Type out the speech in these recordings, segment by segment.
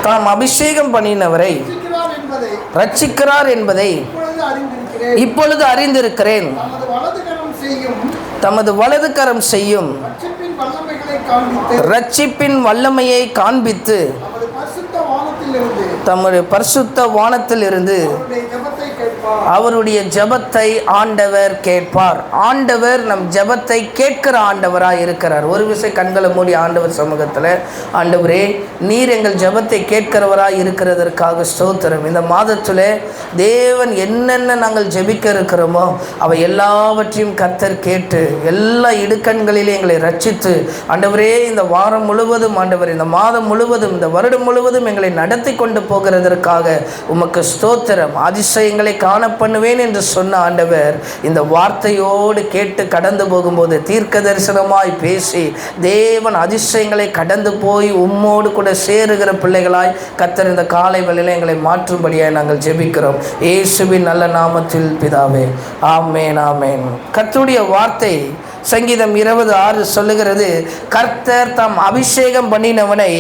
தாம் அபிஷேகம் பண்ணினவரை ரட்சிக்கிறார் என்பதை இப்பொழுது அறிந்திருக்கிறேன். தமது வலது கரம் செய்யும் ரட்சிப்பின் வல்லமையை காண்பித்து தம்முடைய பரிசுத்த வானத்திலிருந்து அவருடைய ஜெபத்தை ஆண்டவர் கேட்பார். ஆண்டவர் நம் ஜெபத்தை கேட்கிற ஆண்டவராக இருக்கிறார். ஒரு விசை கண்களை மூடி ஆண்டவர் சமூகத்தில், ஆண்டவரே நீர் எங்கள் ஜெபத்தை கேட்கிறவராக இருக்கிறதற்காக ஸ்தோத்திரம். இந்த மாதத்தில் தேவன் என்னென்ன நாங்கள் ஜெபிக்க இருக்கிறோமோ அவை எல்லாவற்றையும் கர்த்தர் கேட்டு எல்லா இடுக்கண்களிலே எங்களை ரட்சித்து, ஆண்டவரே இந்த வாரம் முழுவதும், ஆண்டவர் இந்த மாதம் முழுவதும், இந்த வருடம் முழுவதும் எங்களை நடத்தி கொண்டு போகிறதற்காக உமக்கு ஸ்தோத்திரம். அதிசயங்களை காண பண்ணுவேன் என்று சொன்ன ஆண்டவர் இந்த வார்த்தையோடு கேட்டு கடந்து போகும்போது தீர்க்க தரிசனமாய் பேசி தேவன் அதிசயங்களை கடந்து போய் உம்மோடு கூட சேருகிற பிள்ளைகளாய் கர்த்தர் இந்த காலை வேளையிலே எங்களை மாற்றும்படியாய் நாங்கள் ஜெபிக்கிறோம். இயேசுவின் நல்ல நாமத்தில் பிதாவே, ஆமேன் ஆமேன். கர்த்தருடைய வார்த்தை சங்கீதம் 20:6 சொல்லுகிறது, கர்த்தர் தாம் அபிஷேகம் பண்ணினவனை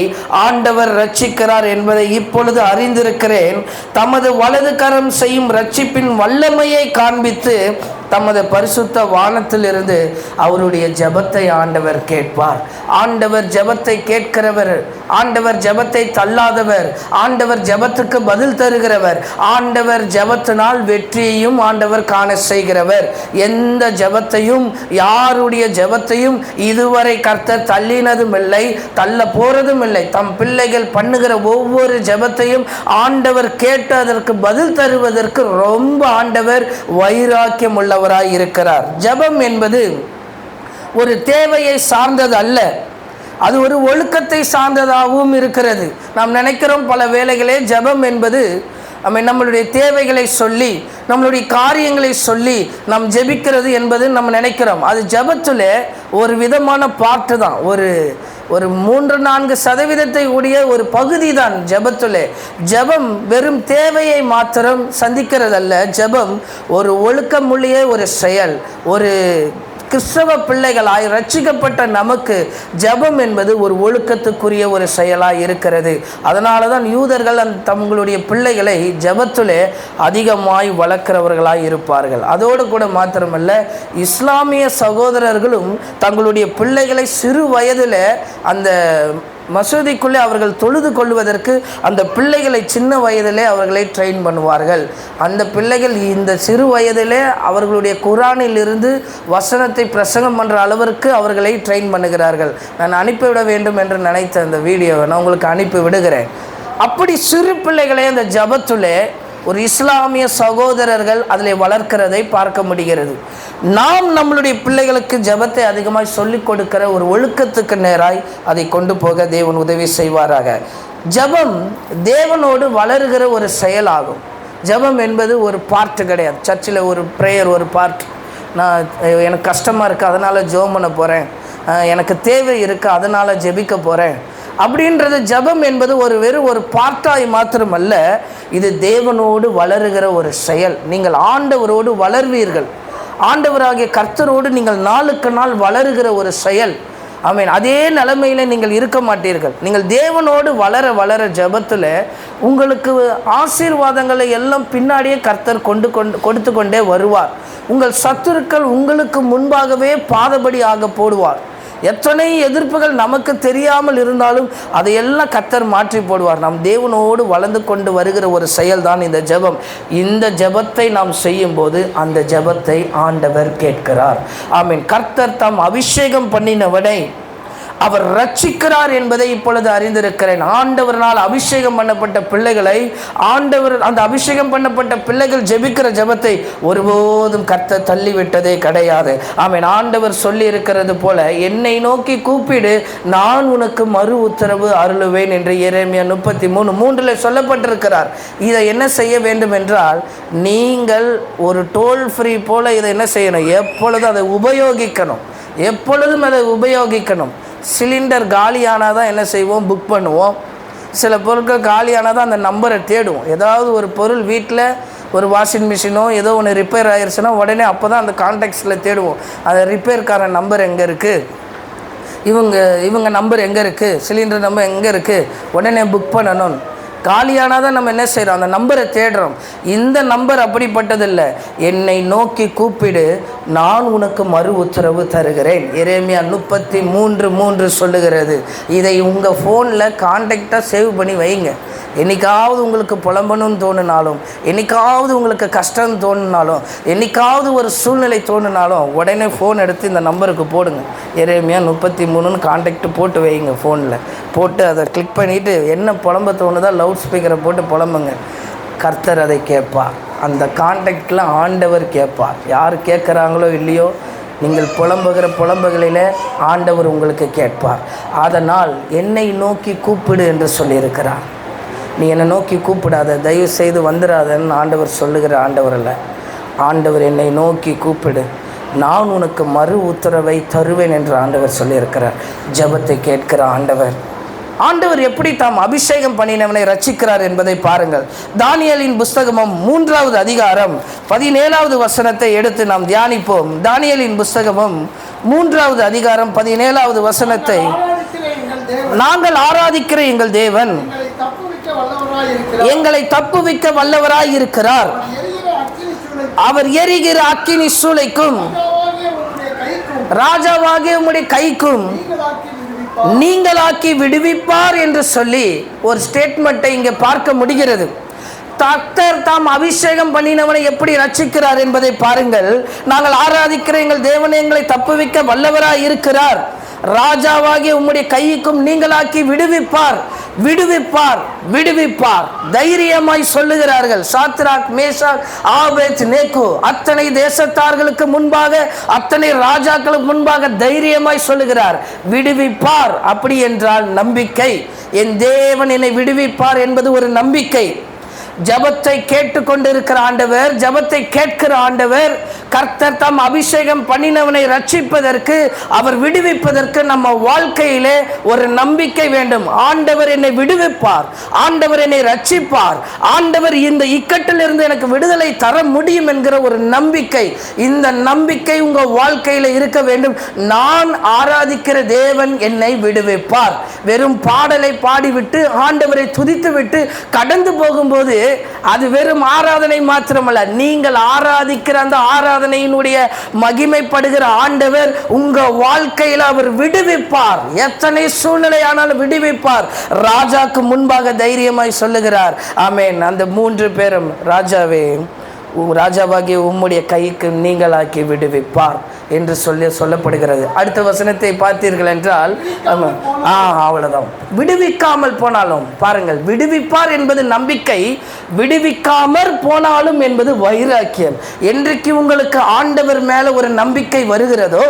ஆண்டவர் ரட்சிக்கிறார் என்பதை இப்பொழுது அறிந்திருக்கிறேன். தமது வலது கரம் செய்யும் ரட்சிப்பின் வல்லமையை காண்பித்து தமது பரிசுத்த வானத்திலிருந்து அவருடைய ஜெபத்தை ஆண்டவர் கேட்பார். ஆண்டவர் ஜெபத்தை கேட்கிறவர், ஆண்டவர் ஜெபத்தை தள்ளாதவர், ஆண்டவர் ஜெபத்துக்கு பதில் தருகிறவர், ஆண்டவர் ஜெபத்தினால் வெற்றியையும் ஆண்டவர் காண செய்கிறவர். எந்த ஜெபத்தையும், யாருடைய ஜெபத்தையும் இதுவரை கர்த்தர் தள்ளினதும் இல்லை, தள்ள போறதும் இல்லை. தம் பிள்ளைகள் பண்ணுகிற ஒவ்வொரு ஜெபத்தையும் ஆண்டவர் கேட்டு அதற்கு பதில் தருவதற்கு ரொம்ப ஆண்டவர் வைராக்கியம் உள்ளவர் இருக்கிறார். ஜெபம் என்பது ஒரு தேவையை சார்ந்தது அல்ல, அது ஒரு ஒழுக்கத்தை சார்ந்ததாகவும் இருக்கிறது. நாம் நினைக்கிறோம் பல வேளைகளே ஜெபம் என்பது நம்மளுடைய தேவைகளை சொல்லி, நம்மளுடைய காரியங்களை சொல்லி நாம் ஜெபிக்கிறது என்பது நம்ம நினைக்கிறோம். அது ஜெபத்தில் ஒரு விதமான பாட்டு தான், ஒரு 3-4% உடைய ஒரு பகுதி தான் ஜெபத்துலே. ஜெபம் வெறும் தேவையை மாத்திரம் சந்திக்கிறதல்ல. ஜெபம் ஒரு ஒழுக்கமுள்ள ஒரு செயல். ஒரு கிறிஸ்தவ பிள்ளைகளாய் ரட்சிக்கப்பட்ட நமக்கு ஜெபம் என்பது ஒரு ஒழுக்கத்துக்குரிய ஒரு செயலாய் இருக்கிறது. அதனால தான் யூதர்கள் தங்களுடைய பிள்ளைகளை ஜெபத்திலே அதிகமாய் வளர்க்கிறவர்களாய் இருப்பார்கள். அதோடு கூட மாத்திரமல்ல, இஸ்லாமிய சகோதரர்களும் தங்களுடைய பிள்ளைகளை சிறு வயதில் அந்த மசூதிக்குள்ளே அவர்கள் தொழுது கொள்வதற்கு அந்த பிள்ளைகளை சின்ன வயதிலே அவர்களை ட்ரெயின் பண்ணுவார்கள். அந்த பிள்ளைகள் இந்த சிறு வயதிலே அவர்களுடைய குரானில் இருந்து வசனத்தை பிரசங்கம் பண்ணுற அளவிற்கு அவர்களை ட்ரெயின் பண்ணுகிறார்கள். நான் அனுப்பிவிட வேண்டும் என்று நினைத்த அந்த வீடியோவை நான் உங்களுக்கு அனுப்பி விடுகிறேன். அப்படி சிறு பிள்ளைகளை அந்த ஜெபத்துலே ஒரு இஸ்லாமிய சகோதரர்கள் அதில் வளர்க்கிறதை பார்க்க முடிகிறது. நாம் நம்மளுடைய பிள்ளைகளுக்கு ஜெபத்தை அதிகமாக சொல்லிக் கொடுக்கிற ஒரு ஒழுக்கத்துக்கு நேராய் அதை கொண்டு போக தேவன் உதவி செய்வாராக. ஜெபம் தேவனோடு வளருகிற ஒரு செயலாகும். ஜெபம் என்பது ஒரு பார்ட்டு கிடையாது. சர்ச்சில் ஒரு ப்ரேயர் ஒரு பார்ட். நான் எனக்கு கஷ்டமாக இருக்குது அதனால் ஜெபம் பண்ண போகிறேன், எனக்கு தேவை இருக்குது அதனால் ஜெபிக்க போகிறேன் அப்படின்றது. ஜெபம் என்பது வெறும் ஒரு பார்ட்டாய் மாத்திரமல்ல, இது தேவனோடு வளருகிற ஒரு செயல். நீங்கள் ஆண்டவரோடு வளர்வீர்கள், ஆண்டவராகிய கர்த்தரோடு நீங்கள் நாளுக்கு நாள் வளருகிற ஒரு செயல். ஆமென். அதே நிலைமையில் நீங்கள் இருக்க மாட்டீர்கள். நீங்கள் தேவனோடு வளர வளர ஜெபத்தில் உங்களுக்கு ஆசீர்வாதங்களை எல்லாம் பின்னாடியே கர்த்தர் கொடுத்து கொண்டே வருவார். உங்கள் சத்துருக்கள் உங்களுக்கு முன்பாகவே பாதபடி ஆக போடுவார். எத்தனை எதிர்ப்புகள் நமக்கு தெரியாமல் இருந்தாலும் அதையெல்லாம் கர்த்தர் மாற்றி போடுவார். நாம் தேவனோடு வளர்ந்து கொண்டு வருகிற ஒரு செயல்தான் இந்த ஜெபம். இந்த ஜெபத்தை நாம் செய்யும்போது அந்த ஜெபத்தை ஆண்டவர் கேட்கிறார். ஆமீன். கர்த்தர் தாம் அபிஷேகம் பண்ணினவனை அவர் ரட்சிக்கிறார் என்பதை இப்பொழுது அறிந்திருக்கிறேன். ஆண்டவரால் அபிஷேகம் பண்ணப்பட்ட பிள்ளைகளை, ஆண்டவர் அந்த அபிஷேகம் பண்ணப்பட்ட பிள்ளைகள் ஜெபிக்கிற ஜெபத்தை ஒருபோதும் கர்த்தர் தள்ளிவிட்டதே கிடையாது. ஆமென். ஆண்டவர் சொல்லி இருக்கிறது போல, என்னை நோக்கி கூப்பிடு நான் உனக்கு மறு உத்தரவு அருளுவேன் என்று எரேமியா 33:3 சொல்லப்பட்டிருக்கிறார். இதை என்ன செய்ய வேண்டும் என்றால், நீங்கள் ஒரு டோல் ஃப்ரீ போல இதை என்ன செய்யணும், எப்பொழுதும் அதை உபயோகிக்கணும், எப்பொழுதும் அதை உபயோகிக்கணும். சிலிண்டர் காலியானால் தான் என்ன செய்வோம், புக் பண்ணுவோம். சில பொருட்கள் காலியானால் தான் அந்த நம்பரை தேடுவோம். ஏதாவது ஒரு பொருள் வீட்டில் ஒரு வாஷிங் மிஷினோ ஏதோ ஒன்று ரிப்பேர் ஆகிருச்சுன்னா உடனே அப்போ தான் அந்த கான்டாக்ட்ஸில் தேடுவோம், அந்த ரிப்பேர்க்கார நம்பர் எங்கே இருக்குது. இவங்க நம்பர் எங்கே இருக்குது, சிலிண்டர் நம்பர் எங்கே இருக்குது, உடனே புக் பண்ணணும். காலியானால் தான் நம்ம என்ன செய்கிறோம், அந்த நம்பரை தேடுறோம். இந்த நம்பர் அப்படிப்பட்டதில்லை. என்னை நோக்கி கூப்பிடு, நான் உனக்கு மறு உத்தரவு தருகிறேன். எரேமியா 33:3 சொல்லுகிறது. இதை உங்கள் ஃபோனில் கான்டாக்டாக சேவ் பண்ணி வைங்க. என்றைக்காவது உங்களுக்கு புலம்பணும்னு தோணுனாலும், என்றைக்காவது உங்களுக்கு கஷ்டம் தோணுனாலும், என்றைக்காவது ஒரு சூழ்நிலை தோணுனாலும் உடனே ஃபோன் எடுத்து இந்த நம்பருக்கு போடுங்க. எரேமியா 33ன்னு கான்டாக்ட் போட்டு வைங்க. ஃபோனில் போட்டு அதை கிளிக் பண்ணிவிட்டு என்ன புலம்ப தோணுதோ லவுட் ஸ்பீக்கரை போட்டு புலம்புங்க. கர்த்தர் அதை கேட்பார். அந்த கான்டாக்டில் ஆண்டவர் கேட்பார். யார் கேட்குறாங்களோ இல்லையோ, நீங்கள் புலம்புகிற புலம்புகளில் ஆண்டவர் உங்களுக்கு கேட்பார். அதனால் என்னை நோக்கி கூப்பிடு என்று சொல்லியிருக்கிறார். நீ என்னை நோக்கி கூப்பிடாத, தயவு செய்து வந்துடாதன்னு ஆண்டவர் சொல்லுகிற ஆண்டவர் அல்ல. ஆண்டவர் என்னை நோக்கி கூப்பிடு, நான் உனக்கு மறு உத்தரவை தருவேன் என்று ஆண்டவர் சொல்லியிருக்கிறார். ஜெபத்தை கேட்கிற ஆண்டவர் எப்படி தாம் அபிஷேகம் பண்ணினவனை ரட்சிக்கிறார் என்பதை பாருங்கள். தானியேலின் புஸ்தகமும் 3வது அதிகாரம் 17வது வசனத்தை எடுத்து நாம் தியானிப்போம். தானியேலின் புஸ்தகமும் 3வது அதிகாரம் 17வது வசனத்தை, நாங்கள் ஆராதிக்கிற எங்கள் தேவன் எங்களை தப்புவிக்க வல்லவராய் இருக்கிறார். அவர் எரிகிற அக்கினி சூளைக்கும் ராஜாவாகிய உம்முடைய கைக்கும் நீங்களாக்கி விடுவிப்பார் என்று சொல்லி ஒரு ஸ்டேட்மெண்ட்டை இங்கே பார்க்க முடிகிறது. கர்த்தர் தாம் அபிஷேகம் பண்ணினவனை எப்படி ரட்சிக்கிறார் என்பதை பாருங்கள். நாங்கள் ஆராதிக்கிற எங்கள் தேவன் எங்களை தப்புவிக்க வல்லவராய் இருக்கிறார். ராஜாவாகிய உம்முடைய கைக்கும் நீங்களாக்கி விடுவிப்பார், விடுவிப்பார், விடுவிப்பார். தைரியமாய் சொல்லுகிறார்கள். சாத்ராக், மேஷாக், ஆபேத் நேகோ அத்தனை தேசத்தார்களுக்கு முன்பாக, அத்தனை ராஜாக்களுக்கு முன்பாக தைரியமாய் சொல்லுகிறார், விடுவிப்பார். அப்படி என்றால் நம்பிக்கை. என் தேவன் என்னை விடுவிப்பார் என்பது ஒரு நம்பிக்கை. ஜபத்தை கேட்டுக்கொண்டிருக்கிற ஆண்டவர், ஜபத்தை கேட்கிற ஆண்டவர், கர்த்தர் தம் அபிஷேகம் பண்ணினவனை ரட்சிப்பதற்கு, அவர் விடுவிப்பதற்கு நம்ம வாழ்க்கையிலே ஒரு நம்பிக்கை வேண்டும். ஆண்டவர் என்னை விடுவிப்பார், ஆண்டவர் என்னை ரட்சிப்பார், ஆண்டவர் இந்த இக்கட்டிலிருந்து எனக்கு விடுதலை தர முடியும் என்கிற ஒரு நம்பிக்கை. இந்த நம்பிக்கை உங்க வாழ்க்கையில இருக்க வேண்டும். நான் ஆராதிக்கிற தேவன் என்னை விடுவிப்பார். வெறும் பாடலை பாடிவிட்டு ஆண்டவரை துதித்து விட்டு கடந்து போகும்போது அது வெறும் ஆராதனை மாத்திரமல்ல. நீங்கள் ஆராதிக்கிற அந்த ஆராதனையினுடைய மகிமைப்படுகிற ஆண்டவர் உங்க வாழ்க்கையில் அவர் விடுவிப்பார். எத்தனை சூழ்நிலையானாலும் விடுவிப்பார். ராஜாக்கு முன்பாக தைரியமாய் சொல்லுகிறார். ஆமென். அந்த 3 பேரும் ராஜாவாகிய உம்முடைய கைக்கு நீங்களாக்கி விடுவிப்பார் என்று சொல்லப்படுகிறது. அடுத்த வசனத்தை பார்த்தீர்கள் என்றால் அவ்வளவுதான். விடுவிக்காமல் போனாலும் பாருங்கள், விடுவிப்பார் என்பது நம்பிக்கை, விடுவிக்காமற் போனாலும் என்பது வைராக்கியம். என்றைக்கு உங்களுக்கு ஆண்டவர் மேல ஒரு நம்பிக்கை வருகிறதோ,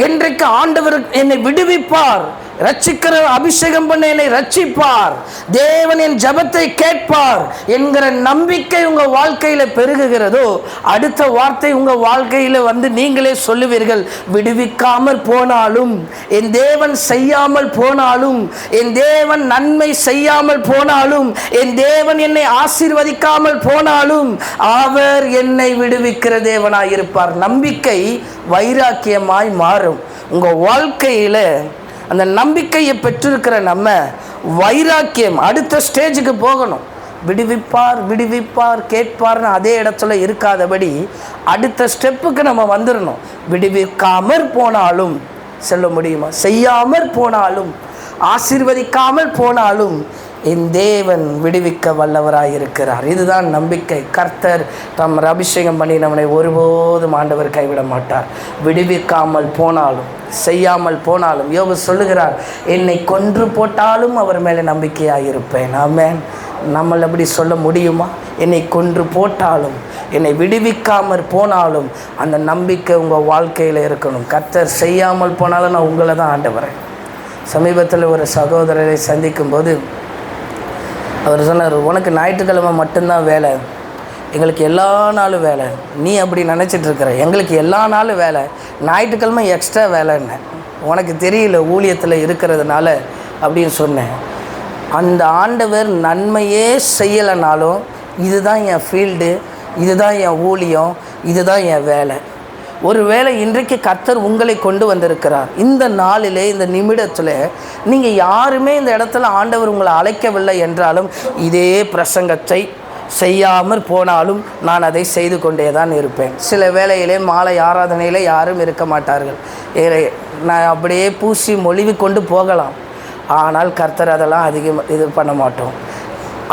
என்றைக்கு ஆண்டவர் என்னை விடுவிப்பார், ரட்சிக்கிற அபிஷேகம் பண்ண என்னை ரட்சிப்பார், தேவன் என் ஜபத்தை கேட்பார் என்கிற நம்பிக்கை உங்க வாழ்க்கையில பெருகுகிறதோ, அடுத்த வார்த்தை உங்க வாழ்க்கையில வந்து நீங்களே சொல்லுவீர்கள், விடுவிக்காமல் போனாலும், என் தேவன் செய்யாமல் போனாலும், என் தேவன் நன்மை செய்யாமல் போனாலும், என் தேவன் என்னை ஆசீர்வதிக்காமல் போனாலும், அவர் என்னை விடுவிக்கிற தேவனாய் இருப்பார். நம்பிக்கை வைராக்கியமாய் மாறும். உங்க வாழ்க்கையில அந்த நம்பிக்கையை பெற்றிருக்கிற நம்ம வைராக்கியம் அடுத்த ஸ்டேஜுக்கு போகணும். விடுவிப்பார், விடுவிப்பார், கேட்பார்னு அதே இடத்துல இருக்காதபடி அடுத்த ஸ்டெப்புக்கு நம்ம வந்துடணும். விடுவிக்காமற் போனாலும் சொல்ல முடியுமா, செய்யாமற் போனாலும், ஆசீர்வதிக்காமல் போனாலும் என் தேவன் விடுவிக்க வல்லவராயிருக்கிறார். இதுதான் நம்பிக்கை. கர்த்தர் தம் அபிஷேகம் பண்ணினவனை ஒருபோதும் ஆண்டவர் கைவிட மாட்டார். விடுவிக்காமல் போனாலும், செய்யாமல் போனாலும், யோபு சொல்லுகிறார், என்னை கொன்று போட்டாலும் அவர் மேலே நம்பிக்கையாக இருப்பேன். ஆமென். நம்மளை அப்படி சொல்ல முடியுமா? என்னை கொன்று போட்டாலும், என்னை விடுவிக்காமல் போனாலும் அந்த நம்பிக்கை உங்கள் வாழ்க்கையில் இருக்கணும். கர்த்தர் செய்யாமல் போனாலும் நான் உங்களை தான் ஆண்டவரேன். சமீபத்தில் ஒரு சகோதரரை சந்திக்கும் போது அவர் சொன்னார், உனக்கு ஞாயிற்றுக்கிழமை மட்டும்தான் வேலை, எங்களுக்கு எல்லா நாளும் வேலை. நீ அப்படி நினச்சிட்ருக்கிற, எங்களுக்கு எல்லா நாளும் வேலை, ஞாயிற்றுக்கிழமை எக்ஸ்ட்ரா வேலைன்னு உனக்கு தெரியல ஊழியத்தில் இருக்கிறதுனால அப்படின்னு சொன்னேன். அந்த ஆண்டவர் நன்மையே செய்யலைனாலும் இதுதான் என் ஃபீல்டு, இதுதான் என் ஊழியம், இதுதான் என் வேலை, ஒருவேளை இன்றைக்கு கர்த்தர் உங்களை கொண்டு வந்திருக்கிறார். இந்த நாளிலே, இந்த நிமிடத்தில் நீங்கள் யாருமே இந்த இடத்துல ஆண்டவர் உங்களை அழைக்கவில்லை என்றாலும், இதே பிரசங்கத்தை செய்யாமல் போனாலும் நான் அதை செய்து கொண்டே தான் இருப்பேன். சில வேளையிலே மாலை ஆராதனையில் யாரும் இருக்க மாட்டார்கள். நான் அப்படியே பூசி மொழிவி கொண்டு போகலாம். ஆனால் கர்த்தர் அதெல்லாம் அதிகம் இது பண்ண மாட்டோம்.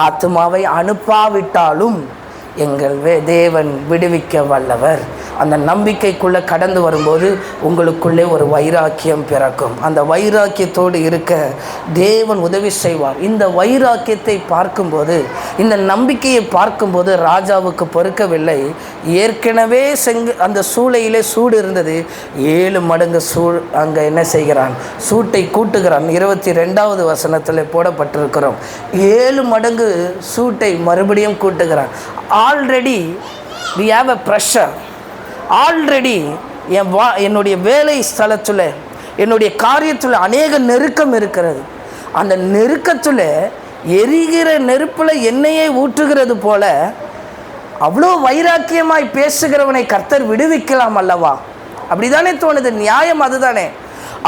ஆத்துமாவை அனுப்பாவிட்டாலும் எங்கள் தேவன் விடுவிக்க வல்லவர். அந்த நம்பிக்கைக்குள்ளே கடந்து வரும்போது உங்களுக்குள்ளே ஒரு வைராக்கியம் பிறக்கும். அந்த வைராக்கியத்தோடு இருக்க தேவன் உதவி செய்வார். இந்த வைராக்கியத்தை பார்க்கும்போது, இந்த நம்பிக்கையை பார்க்கும்போது ராஜாவுக்கு பொறுக்கவில்லை. ஏற்கனவே அந்த சூளையிலே சூடு இருந்தது. 7 மடங்கு அங்கே என்ன செய்கிறான்? சூட்டை கூட்டுகிறான். 22வது வசனத்தில் போடப்பட்டிருக்கிறோம். 7 மடங்கு சூட்டை மறுபடியும் கூட்டுகிறான். Already we have a pressure. Already என்னுடைய வேலை ஸ்தலத்தில், என்னுடைய காரியத்தில் அநேக நெருக்கம் இருக்கிறது. அந்த நெருக்கத்தில் எரிகிற நெருப்பில் எண்ணெயை ஊற்றுகிறது போல அவ்வளோ வைராக்கியமாய் பேசுகிறவனை கர்த்தர் விடுவிக்கலாம் அல்லவா? அப்படிதானே தோணுது. நியாயம் அதுதானே.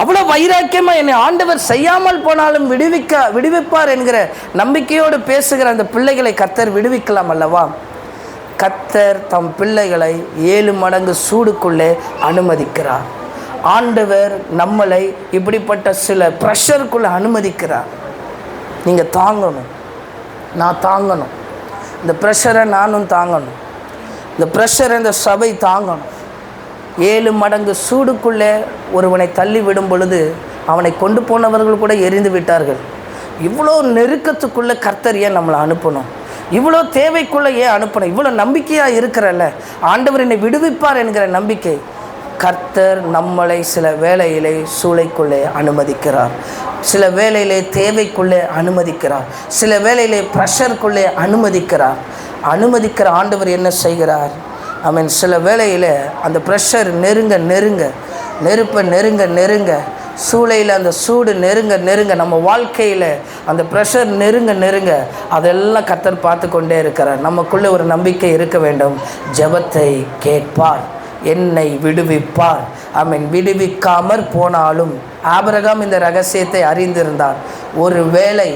அவ்வளோ வைராக்கியமாக என்னை ஆண்டவர் செய்யாமல் போனாலும் விடுவிப்பார் என்கிற நம்பிக்கையோடு பேசுகிற அந்த பிள்ளைகளை கர்த்தர் விடுவிக்கலாம் அல்லவா? கர்த்தர் தம் பிள்ளைகளை 7 மடங்கு சூடுக்குள்ளே அனுமதிக்கிறார். ஆண்டவர் நம்மளை இப்படிப்பட்ட சில ப்ரெஷருக்குள்ளே அனுமதிக்கிறார். நீங்கள் தாங்கணும், நான் தாங்கணும். இந்த ப்ரெஷரை நானும் தாங்கணும். இந்த ப்ரெஷரை இந்த சபை தாங்கணும். 7 மடங்கு சூடுக்குள்ளே ஒருவனை தள்ளி விடும் பொழுது அவனை கொண்டு போனவர்கள் கூட எரிந்து விட்டார்கள். இவ்வளோ நெருக்கத்துக்குள்ளே கர்த்தர் ஏன் நம்மளை அனுப்பணும்? இவ்வளோ தேவைக்குள்ளே ஏன் அனுப்பணும்? இவ்வளோ நம்பிக்கையாக இருக்கிறல்ல, ஆண்டவர் என்னை விடுவிப்பார் என்கிற நம்பிக்கை. கர்த்தர் நம்மளை சில வேளையிலே சூளைக்குள்ளே அனுமதிக்கிறார், சில வேளையிலே தேவைக்குள்ளே அனுமதிக்கிறார், சில வேளையிலே ப்ரெஷருக்குள்ளே அனுமதிக்கிற ஆண்டவர் என்ன செய்கிறார்? சில வேளையில் அந்த ப்ரெஷர் நெருங்க நெருப்பை நெருங்க சூளையில் அந்த சூடு நெருங்க நம்ம வாழ்க்கையில் அந்த ப்ரெஷர் நெருங்க அதெல்லாம் கர்த்தர் பார்த்து கொண்டே இருக்கிறார். நமக்குள்ளே ஒரு நம்பிக்கை இருக்க வேண்டும். ஜெபத்தை கேட்பார், என்னை விடுவிப்பார். விடுவிக்காமற் போனாலும் ஆபிரகாம் இந்த ரகசியத்தை அறிந்திருந்தார். ஒரு வேளை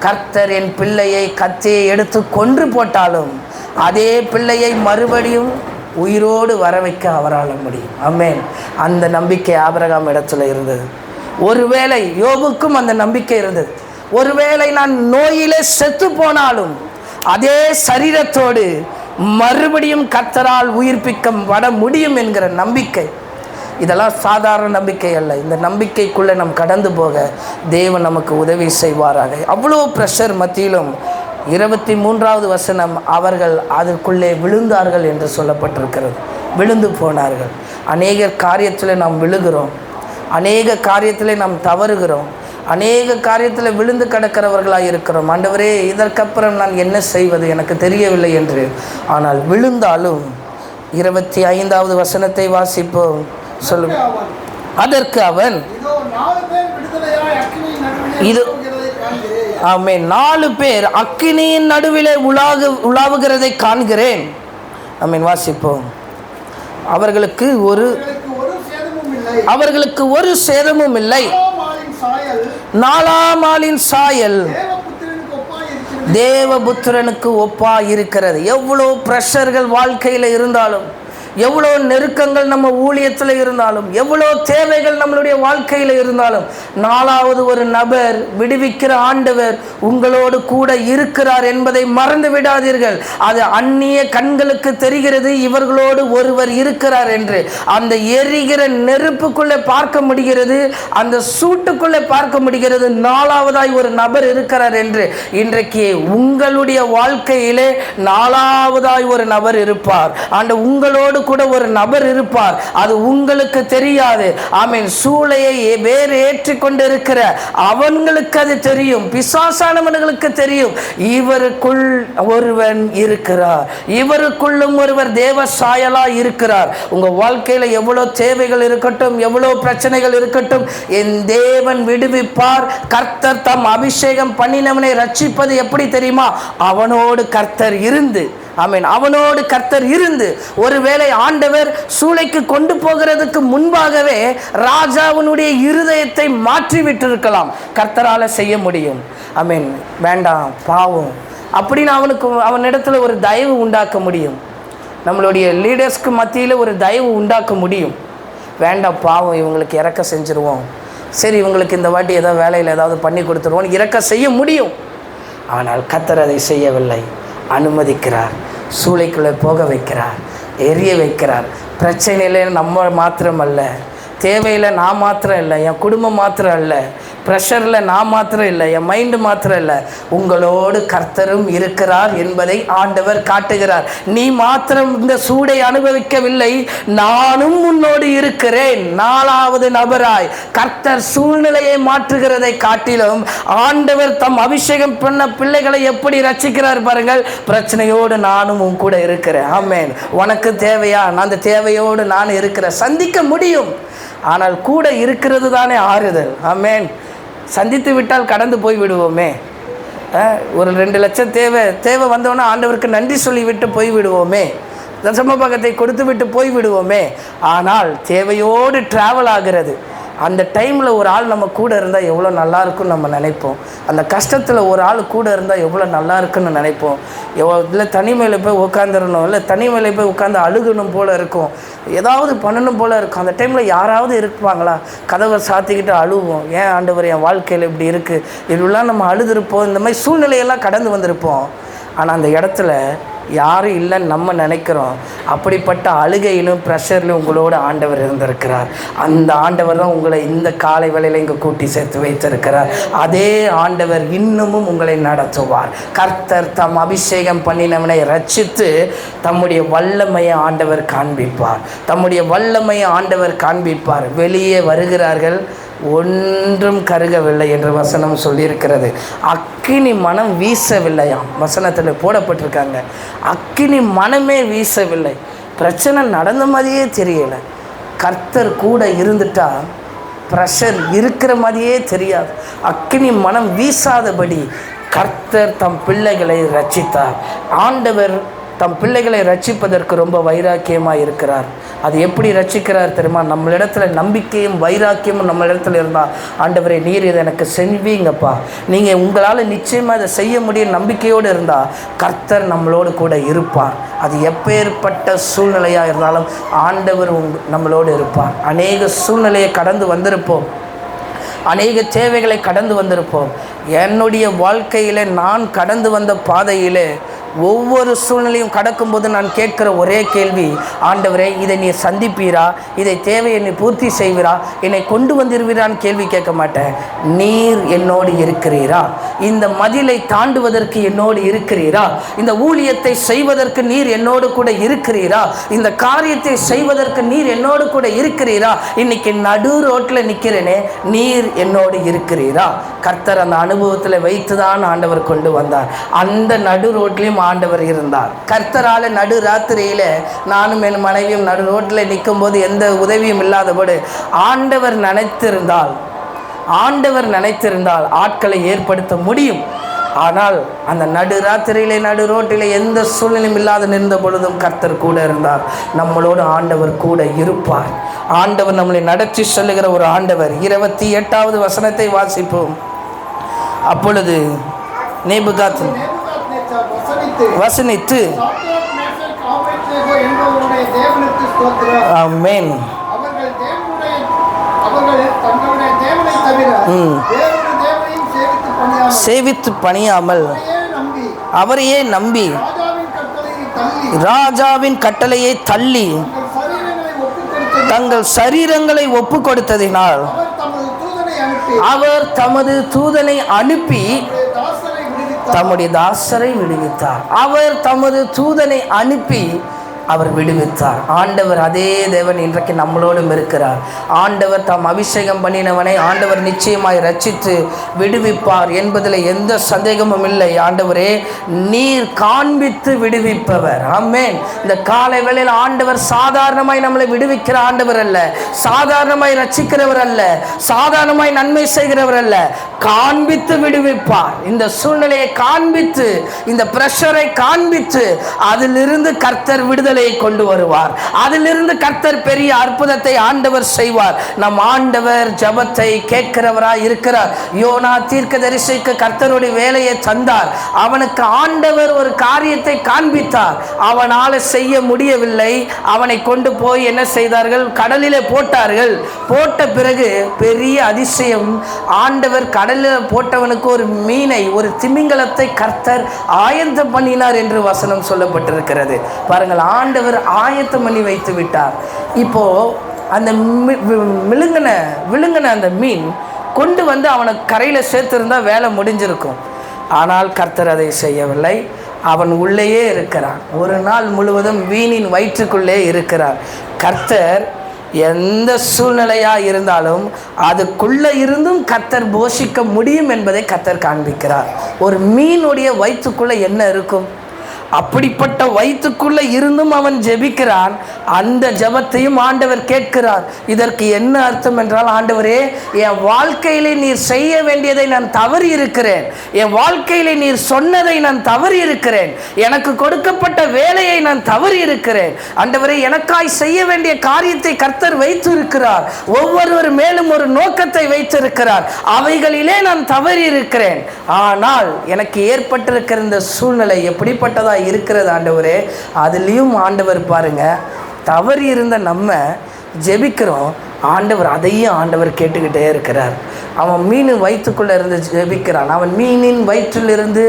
கர்த்தர் என் பிள்ளையை கத்தியை எடுத்து கொன்று போட்டாலும் அதே பிள்ளையை மறுபடியும் உயிரோடு வர வைக்க அவரால் முடியும். ஆமென். அந்த நம்பிக்கை ஆபிரகாம் இடத்துல இருந்தது. ஒருவேளை யோபுக்கும் அந்த நம்பிக்கை இருந்தது. ஒருவேளை நான் நோயிலே செத்து போனாலும் அதே சரீரத்தோடு மறுபடியும் கர்த்தரால் உயிர்ப்பிக்க வர முடியும் என்கிற நம்பிக்கை. இதெல்லாம் சாதாரண நம்பிக்கை அல்ல. இந்த நம்பிக்கைக்குள்ளே நாம் கடந்து போக தேவன் நமக்கு உதவி செய்வாராக. அவ்வளோ ப்ரெஷர் மத்தியிலும் 23வது வசனம், அவர்கள் அதற்குள்ளே விழுந்தார்கள் என்று சொல்லப்பட்டிருக்கிறது. விழுந்து போனார்கள். அநேக காரியத்தில் நாம் விழுகிறோம், அநேக காரியத்தில் நாம் தவறுகிறோம், அநேக காரியத்தில் விழுந்து கிடக்கிறவர்களாக இருக்கிறோம். ஆண்டவரே, இதற்கப்புறம் நான் என்ன செய்வது எனக்கு தெரியவில்லை என்று. ஆனால் விழுந்தாலும் 25வது வசனத்தை வாசிப்போம். சொல்லும். அதற்கு அவன், இது ஆமென், 4 பேர் அக்கினியின் நடுவிலே உலாவுகிறதை காண்கிறேன். ஆமென். வாசிப்போம். அவர்களுக்கு ஒரு சேதமும் இல்லை. 4ஆம் ஆளின் சாயல் தேவபுத்திரனுக்கு ஒப்பா இருக்கிறது. எவ்வளோ பிரஷர்கள் வாழ்க்கையில் இருந்தாலும், எவ்வளோ நெருக்கங்கள் நம்ம ஊழியத்தில் இருந்தாலும், எவ்வளோ தேவைகள் நம்மளுடைய வாழ்க்கையில் இருந்தாலும், 4வது ஒரு நபர், விடுவிக்கிற ஆண்டவர் உங்களோடு கூட இருக்கிறார் என்பதை மறந்து விடாதீர்கள். அது அந்நிய கண்களுக்கு தெரிகிறது இவர்களோடு ஒருவர் இருக்கிறார் என்று. அந்த எரிகிற நெருப்புக்குள்ளே பார்க்க முடிகிறது, அந்த சூட்டுக்குள்ளே பார்க்க முடிகிறது 4வதாய் ஒரு நபர் இருக்கிறார் என்று. இன்றைக்கு உங்களுடைய வாழ்க்கையிலே 4வதாய் ஒரு நபர் இருப்பார். ஆண்டு உங்களோடு கூட ஒரு நபர் இருப்பார். அது உங்களுக்கு தெரியாது. ஆமென். சூளையை வேறு ஏற்றிக்கொண்டு இருக்கிற அவங்களுக்கு அது தெரியும், பிசாசானவர்களுக்கு தெரியும். இவருக்குள் ஒருவன் இருக்கிறார், இவருக்குள்ளும் ஒருவர் தேவ சாயலா இருக்கிறார். உங்க வாழ்க்கையில எவ்வளவு தேவைகள் இருக்கட்டும், எவ்வளவு பிரச்சனைகள் இருக்கட்டும், என் தேவன் விடுவிப்பார். கர்த்தர் தம் அபிஷேகம் பண்ணினவனை ரட்சிப்பது எப்படி தெரியுமா? அவனோடு கர்த்தர் இருந்து ஆமென். அவனோடு கர்த்தர் இருந்து, ஒருவேளை ஆண்டவர் சூளைக்கு கொண்டு போகிறதுக்கு முன்பாகவே ராஜாவினுடைய இருதயத்தை மாற்றி விட்டிருக்கலாம். கர்த்தரால் செய்ய முடியும். ஆமென். வேண்டாம், பாவம் அப்படின்னு அவனிடத்துல ஒரு தயவு உண்டாக்க முடியும். நம்மளுடைய லீடர்ஸ்க்கு மத்தியில் ஒரு தயவு உண்டாக்க முடியும். வேண்டாம், பாவம், இவங்களுக்கு இறக்க செஞ்சுருவோம், சரி இவங்களுக்கு இந்த வாட்டி ஏதாவது வேலையில் ஏதாவது பண்ணி கொடுத்துருவோம், இறக்க செய்ய முடியும். ஆனால் கர்த்தர் அதை செய்யவில்லை. அனுமதிக்கிறார், சூளைக்குள்ளே போக வைக்கிறார், எரிய வைக்கிறார். பிரச்சனையில் நம்ம மாத்திரம் அல்ல, தேவையில் நான் மாத்திரம் இல்லை, என் குடும்பம் மாத்திரம் இல்லை, ப்ரெஷரில் நான் மாத்திரம் இல்லை, என் மைண்டு மாத்திரம் இல்லை, உங்களோடு கர்த்தரும் இருக்கிறார் என்பதை ஆண்டவர் காட்டுகிறார். நீ மாத்திரம் இந்த சூடை அனுபவிக்கவில்லை, நானும் உன்னோடு இருக்கிறேன். 4வது நபராய் கர்த்தர் சூழ்நிலையை மாற்றுகிறதை காட்டிலும் ஆண்டவர் தம் அபிஷேகம் பண்ண பிள்ளைகளை எப்படி ரட்சிக்கிறார் பாருங்கள். பிரச்சனையோடு நானும் உன் கூட இருக்கிறேன். ஆமென். உனக்கு தேவையா? அந்த தேவையோடு நான் இருக்கிறேன். சந்திக்க முடியும், ஆனால் கூட இருக்கிறது தானே ஆறுதல். ஆமென். சந்தித்து விட்டால் கடந்து போய் விடுவோமே. ஒரு 2 லட்சம் தேவை வந்தோன்னா ஆண்டவருக்கு நன்றி சொல்லிவிட்டு போய் விடுவோமே. தசம பாகத்தை கொடுத்து விட்டு போய் விடுவோமே. ஆனால் தேவையோடு ட்ராவல் ஆகிறது. அந்த டைமில் ஒரு ஆள் நம்ம கூட இருந்தால் எவ்வளோ நல்லா இருக்குன்னு நம்ம நினைப்போம். அந்த கஷ்டத்தில் ஒரு ஆள் கூட இருந்தால் எவ்வளோ நல்லா இருக்குன்னு நினைப்போம். இல்லை தனிமையில் போய் உட்காந்துடணும், இல்லை தனிமையில் போய் உட்காந்து அழுகணும் போல் இருக்கும், ஏதாவது பண்ணணும் போல் இருக்கும். அந்த டைமில் யாராவது இருப்பாங்களா? கதவை சாத்திக்கிட்டு அழுவோம். ஏன் ஆண்டவர் என் வாழ்க்கையில் இப்படி இருக்குது, இப்படிலாம் நம்ம அழுதுருப்போம். இந்த மாதிரி சூழ்நிலையெல்லாம் கடந்து வந்திருப்போம். ஆனால் அந்த இடத்துல யாரும் இல்லைன்னு நம்ம நினைக்கிறோம். அப்படிப்பட்ட அழுகையிலும் ப்ரெஷர்லையும் உங்களோட ஆண்டவர் இருந்திருக்கிறார். அந்த ஆண்டவர் தான் உங்களை இந்த காலை வேளையில் இங்கே கூட்டி சேர்த்து வைத்திருக்கிறார். அதே ஆண்டவர் இன்னமும் உங்களை நடத்துவார். கர்த்தர் தம் அபிஷேகம் பண்ணினவனை ரட்சித்து தம்முடைய வல்லமையை ஆண்டவர் காண்பிப்பார். தம்முடைய வல்லமையை ஆண்டவர் காண்பிப்பார். வெளியே வருகிறார்கள், ஒன்றும் கருகவில்லை என்று வசனம் சொல்லியிருக்கிறது. அக்கினி மனம் வீசவில்லையாம், வசனத்தில் போடப்பட்டிருக்காங்க. அக்கினி மனமே வீசவில்லை. பிரச்சனை நடந்த மாதிரியே தெரியலை. கர்த்தர் கூட இருந்துட்டா ப்ரெஷர் இருக்கிற மாதிரியே தெரியாது. அக்கினி மனம் வீசாதபடி கர்த்தர் தம் பிள்ளைகளை ரட்சித்தார். ஆண்டவர் தம் பிள்ளைகளை ரட்சிப்பதற்கு ரொம்ப வைராக்கியமாக இருக்கிறார். அது எப்படி ரட்சிக்கிறார் தெரியுமா? நம்மளிடத்துல நம்பிக்கையும் வைராக்கியமும் நம்மளிடத்துல இருந்தால், ஆண்டவரே நீர் இதை எனக்கு செஞ்சீங்கப்பா, நீங்கள் உங்களால் நிச்சயமாக இதை செய்ய முடியும் நம்பிக்கையோடு இருந்தால் கர்த்தர் நம்மளோடு கூட இருப்பார். அது எப்பேற்பட்ட சூழ்நிலையாக இருந்தாலும் ஆண்டவர் நம்மளோடு இருப்பார். அநேக சூழ்நிலையை கடந்து வந்திருப்போம், அநேக தேவைகளை கடந்து வந்திருப்போம். என்னுடைய வாழ்க்கையில் நான் கடந்து வந்த பாதையிலே ஒவ்வொரு சூழ்நிலையும் கடக்கும்போது நான் கேட்கிற ஒரே கேள்வி, ஆண்டவரே இதை நீ சந்திப்பீரா, இதை தேவையை நீ பூர்த்தி செய்வீரா, என்னை கொண்டு வந்திருவீரான்னு கேள்வி கேட்க மாட்டேன். நீர் என்னோடு இருக்கிறீரா? இந்த மதிலை தாண்டுவதற்கு என்னோடு இருக்கிறீரா? இந்த ஊழியத்தை செய்வதற்கு நீர் என்னோடு கூட இருக்கிறீரா? இந்த காரியத்தை செய்வதற்கு நீர் என்னோடு கூட இருக்கிறீரா? இன்னைக்கு நடு ரோட்டில் நிற்கிறேனே, நீர் என்னோடு இருக்கிறீரா? கர்த்தர் அந்த அனுபவத்தில் வைத்துதான் ஆண்டவர் கொண்டு வந்தார். அந்த நடு ரோட்லையும் ஆண்டவர் இருந்தார். கர்த்தரால் நடு ராத்திரியில நானும் என் மனைவியும் நடு ரோட்டில் நிற்கும் போது எந்த உதவியும் இல்லாதபடி ஆண்டவர் நினைத்திருந்தால் ஆட்களை ஏற்படுத்த முடியும். ஆனால் அந்த நடு ராத்திரியிலே நடு ரோட்டிலே எந்த சூழ்நிலையும் இல்லாத நின்ற பொழுதும் கர்த்தர் கூட இருந்தார். நம்மளோடு ஆண்டவர் கூட இருப்பார். ஆண்டவர் நம்மளை நடத்தி சொல்லுகிற ஒரு ஆண்டவர். 28வது வசனத்தை வாசிப்போம். அப்பொழுது நேபுகாத் வசனித்து ஆமென் சேவித்து பணியாமல் அவரையே நம்பி ராஜாவின் கட்டளையை தள்ளி தங்கள் சரீரங்களை ஒப்பு கொடுத்ததினால் அவர் தமது தூதனை அனுப்பி தம்முடைய தாசரை விடுவித்தார். அவர் தமது தூதனை அனுப்பி அவர் விடுவித்தார். ஆண்டவர் அதே தேவன் இன்றைக்கு நம்மளோடும் இருக்கிறார். ஆண்டவர் தாம் அபிஷேகம் பண்ணினவனை ஆண்டவர் நிச்சயமாய் ரட்சித்து விடுவிப்பார் என்பதில் எந்த சந்தேகமும் இல்லை. ஆண்டவரே, நீர் காண்பித்து விடுவிப்பவர். ஆமென். இந்த காலை வேளையில் ஆண்டவர் சாதாரணமாய் நம்மளை விடுவிக்கிற ஆண்டவர் அல்ல, சாதாரணமாய் ரட்சிக்கிறவர் அல்ல, சாதாரணமாய் நன்மை செய்கிறவர் அல்ல, காண்பித்து விடுவிப்பார். இந்த சூழ்நிலையை காண்பித்து, இந்த பிரஷரை காண்பித்து அதிலிருந்து கர்த்தர் விடுதலையை கொண்டு வருவார். அதிலிருந்து கர்த்தர் பெரிய அற்புதத்தை ஆண்டவர் செய்வார். நம் ஆண்டவர் ஜெபத்தை கேட்கிறவராய் இருக்கிறார். யோனா தீர்க்கதரிசிக்கு கர்த்தருடைய வேலையை தந்தார். அவனுக்கு ஆண்டவர் ஒரு காரியத்தை காண்பித்தார். அவனால் செய்ய முடியவில்லை. அவனை கொண்டு போய் என்ன செய்தார்கள்? கடலிலே போட்டார்கள். போட்ட பிறகு பெரிய அதிசயம், ஆண்டவர் கடலில் போட்டவனுக்கு ஒரு மீனை, ஒரு திமிங்கலத்தை கர்த்தர் ஆயத்தம் பண்ணினார் என்று வசனம் சொல்லப்பட்டிருக்கிறது. பாருங்கள், ஆண்டவர் ஆயத்தம் பண்ணி வைத்து விட்டார். இப்போ அந்த விழுங்கின அந்த மீன் கொண்டு வந்து அவனை கரையில் சேர்த்திருந்தா வேலை முடிஞ்சிருக்கும். ஆனால் கர்த்தர் அதை செய்யவில்லை. அவன் உள்ளேயே இருக்கிறான். ஒரு நாள் முழுவதும் மீனின் வயிற்றுக்குள்ளே இருக்கிறார். கர்த்தர் எந்த சூழ்நிலையாக இருந்தாலும் அதுக்குள்ளே இருந்தும் கர்த்தர் போஷிக்க முடியும் என்பதை கர்த்தர் காண்பிக்கிறார். ஒரு மீனுடைய வயிற்றுக்குள்ளே என்ன இருக்கும்? அப்படிப்பட்ட வயிற்றுக்குள்ளே இருந்தும் அவன் ஜெபிக்கிறான். அந்த ஜெபத்தையும் ஆண்டவர் கேட்கிறார். இதற்கு என்ன அர்த்தம் என்றால், ஆண்டவரே, என் வாழ்க்கையிலே நீர் செய்ய வேண்டியதை நான் தவறி இருக்கிறேன், என் வாழ்க்கையிலே நீர் சொன்னதை நான் தவறி இருக்கிறேன், எனக்கு கொடுக்கப்பட்ட வேலையை நான் தவறி இருக்கிறேன். ஆண்டவரே, எனக்காய் செய்ய வேண்டிய காரியத்தை கர்த்தர் வைத்து இருக்கிறார். ஒவ்வொருவர் மேலும் ஒரு நோக்கத்தை வைத்திருக்கிறார். அவைகளிலே நான் தவறி இருக்கிறேன். ஆனால் எனக்கு ஏற்பட்டிருக்கிற இந்த சூழ்நிலை எப்படிப்பட்டதா இருக்கிறது ஆண்டவரே? அதுலேயும் ஆண்டவர் பாருங்க, தவறி இருந்த நம்ம ஜெபிக்கிறோம், ஆண்டவர் அதையும் ஆண்டவர் கேட்டுக்கிட்டே இருக்கிறார். அவன் மீன் வயிற்றுக்குள்ளே இருந்து ஜெபிக்கிறான். அவன் மீனின் வயிற்றிலிருந்து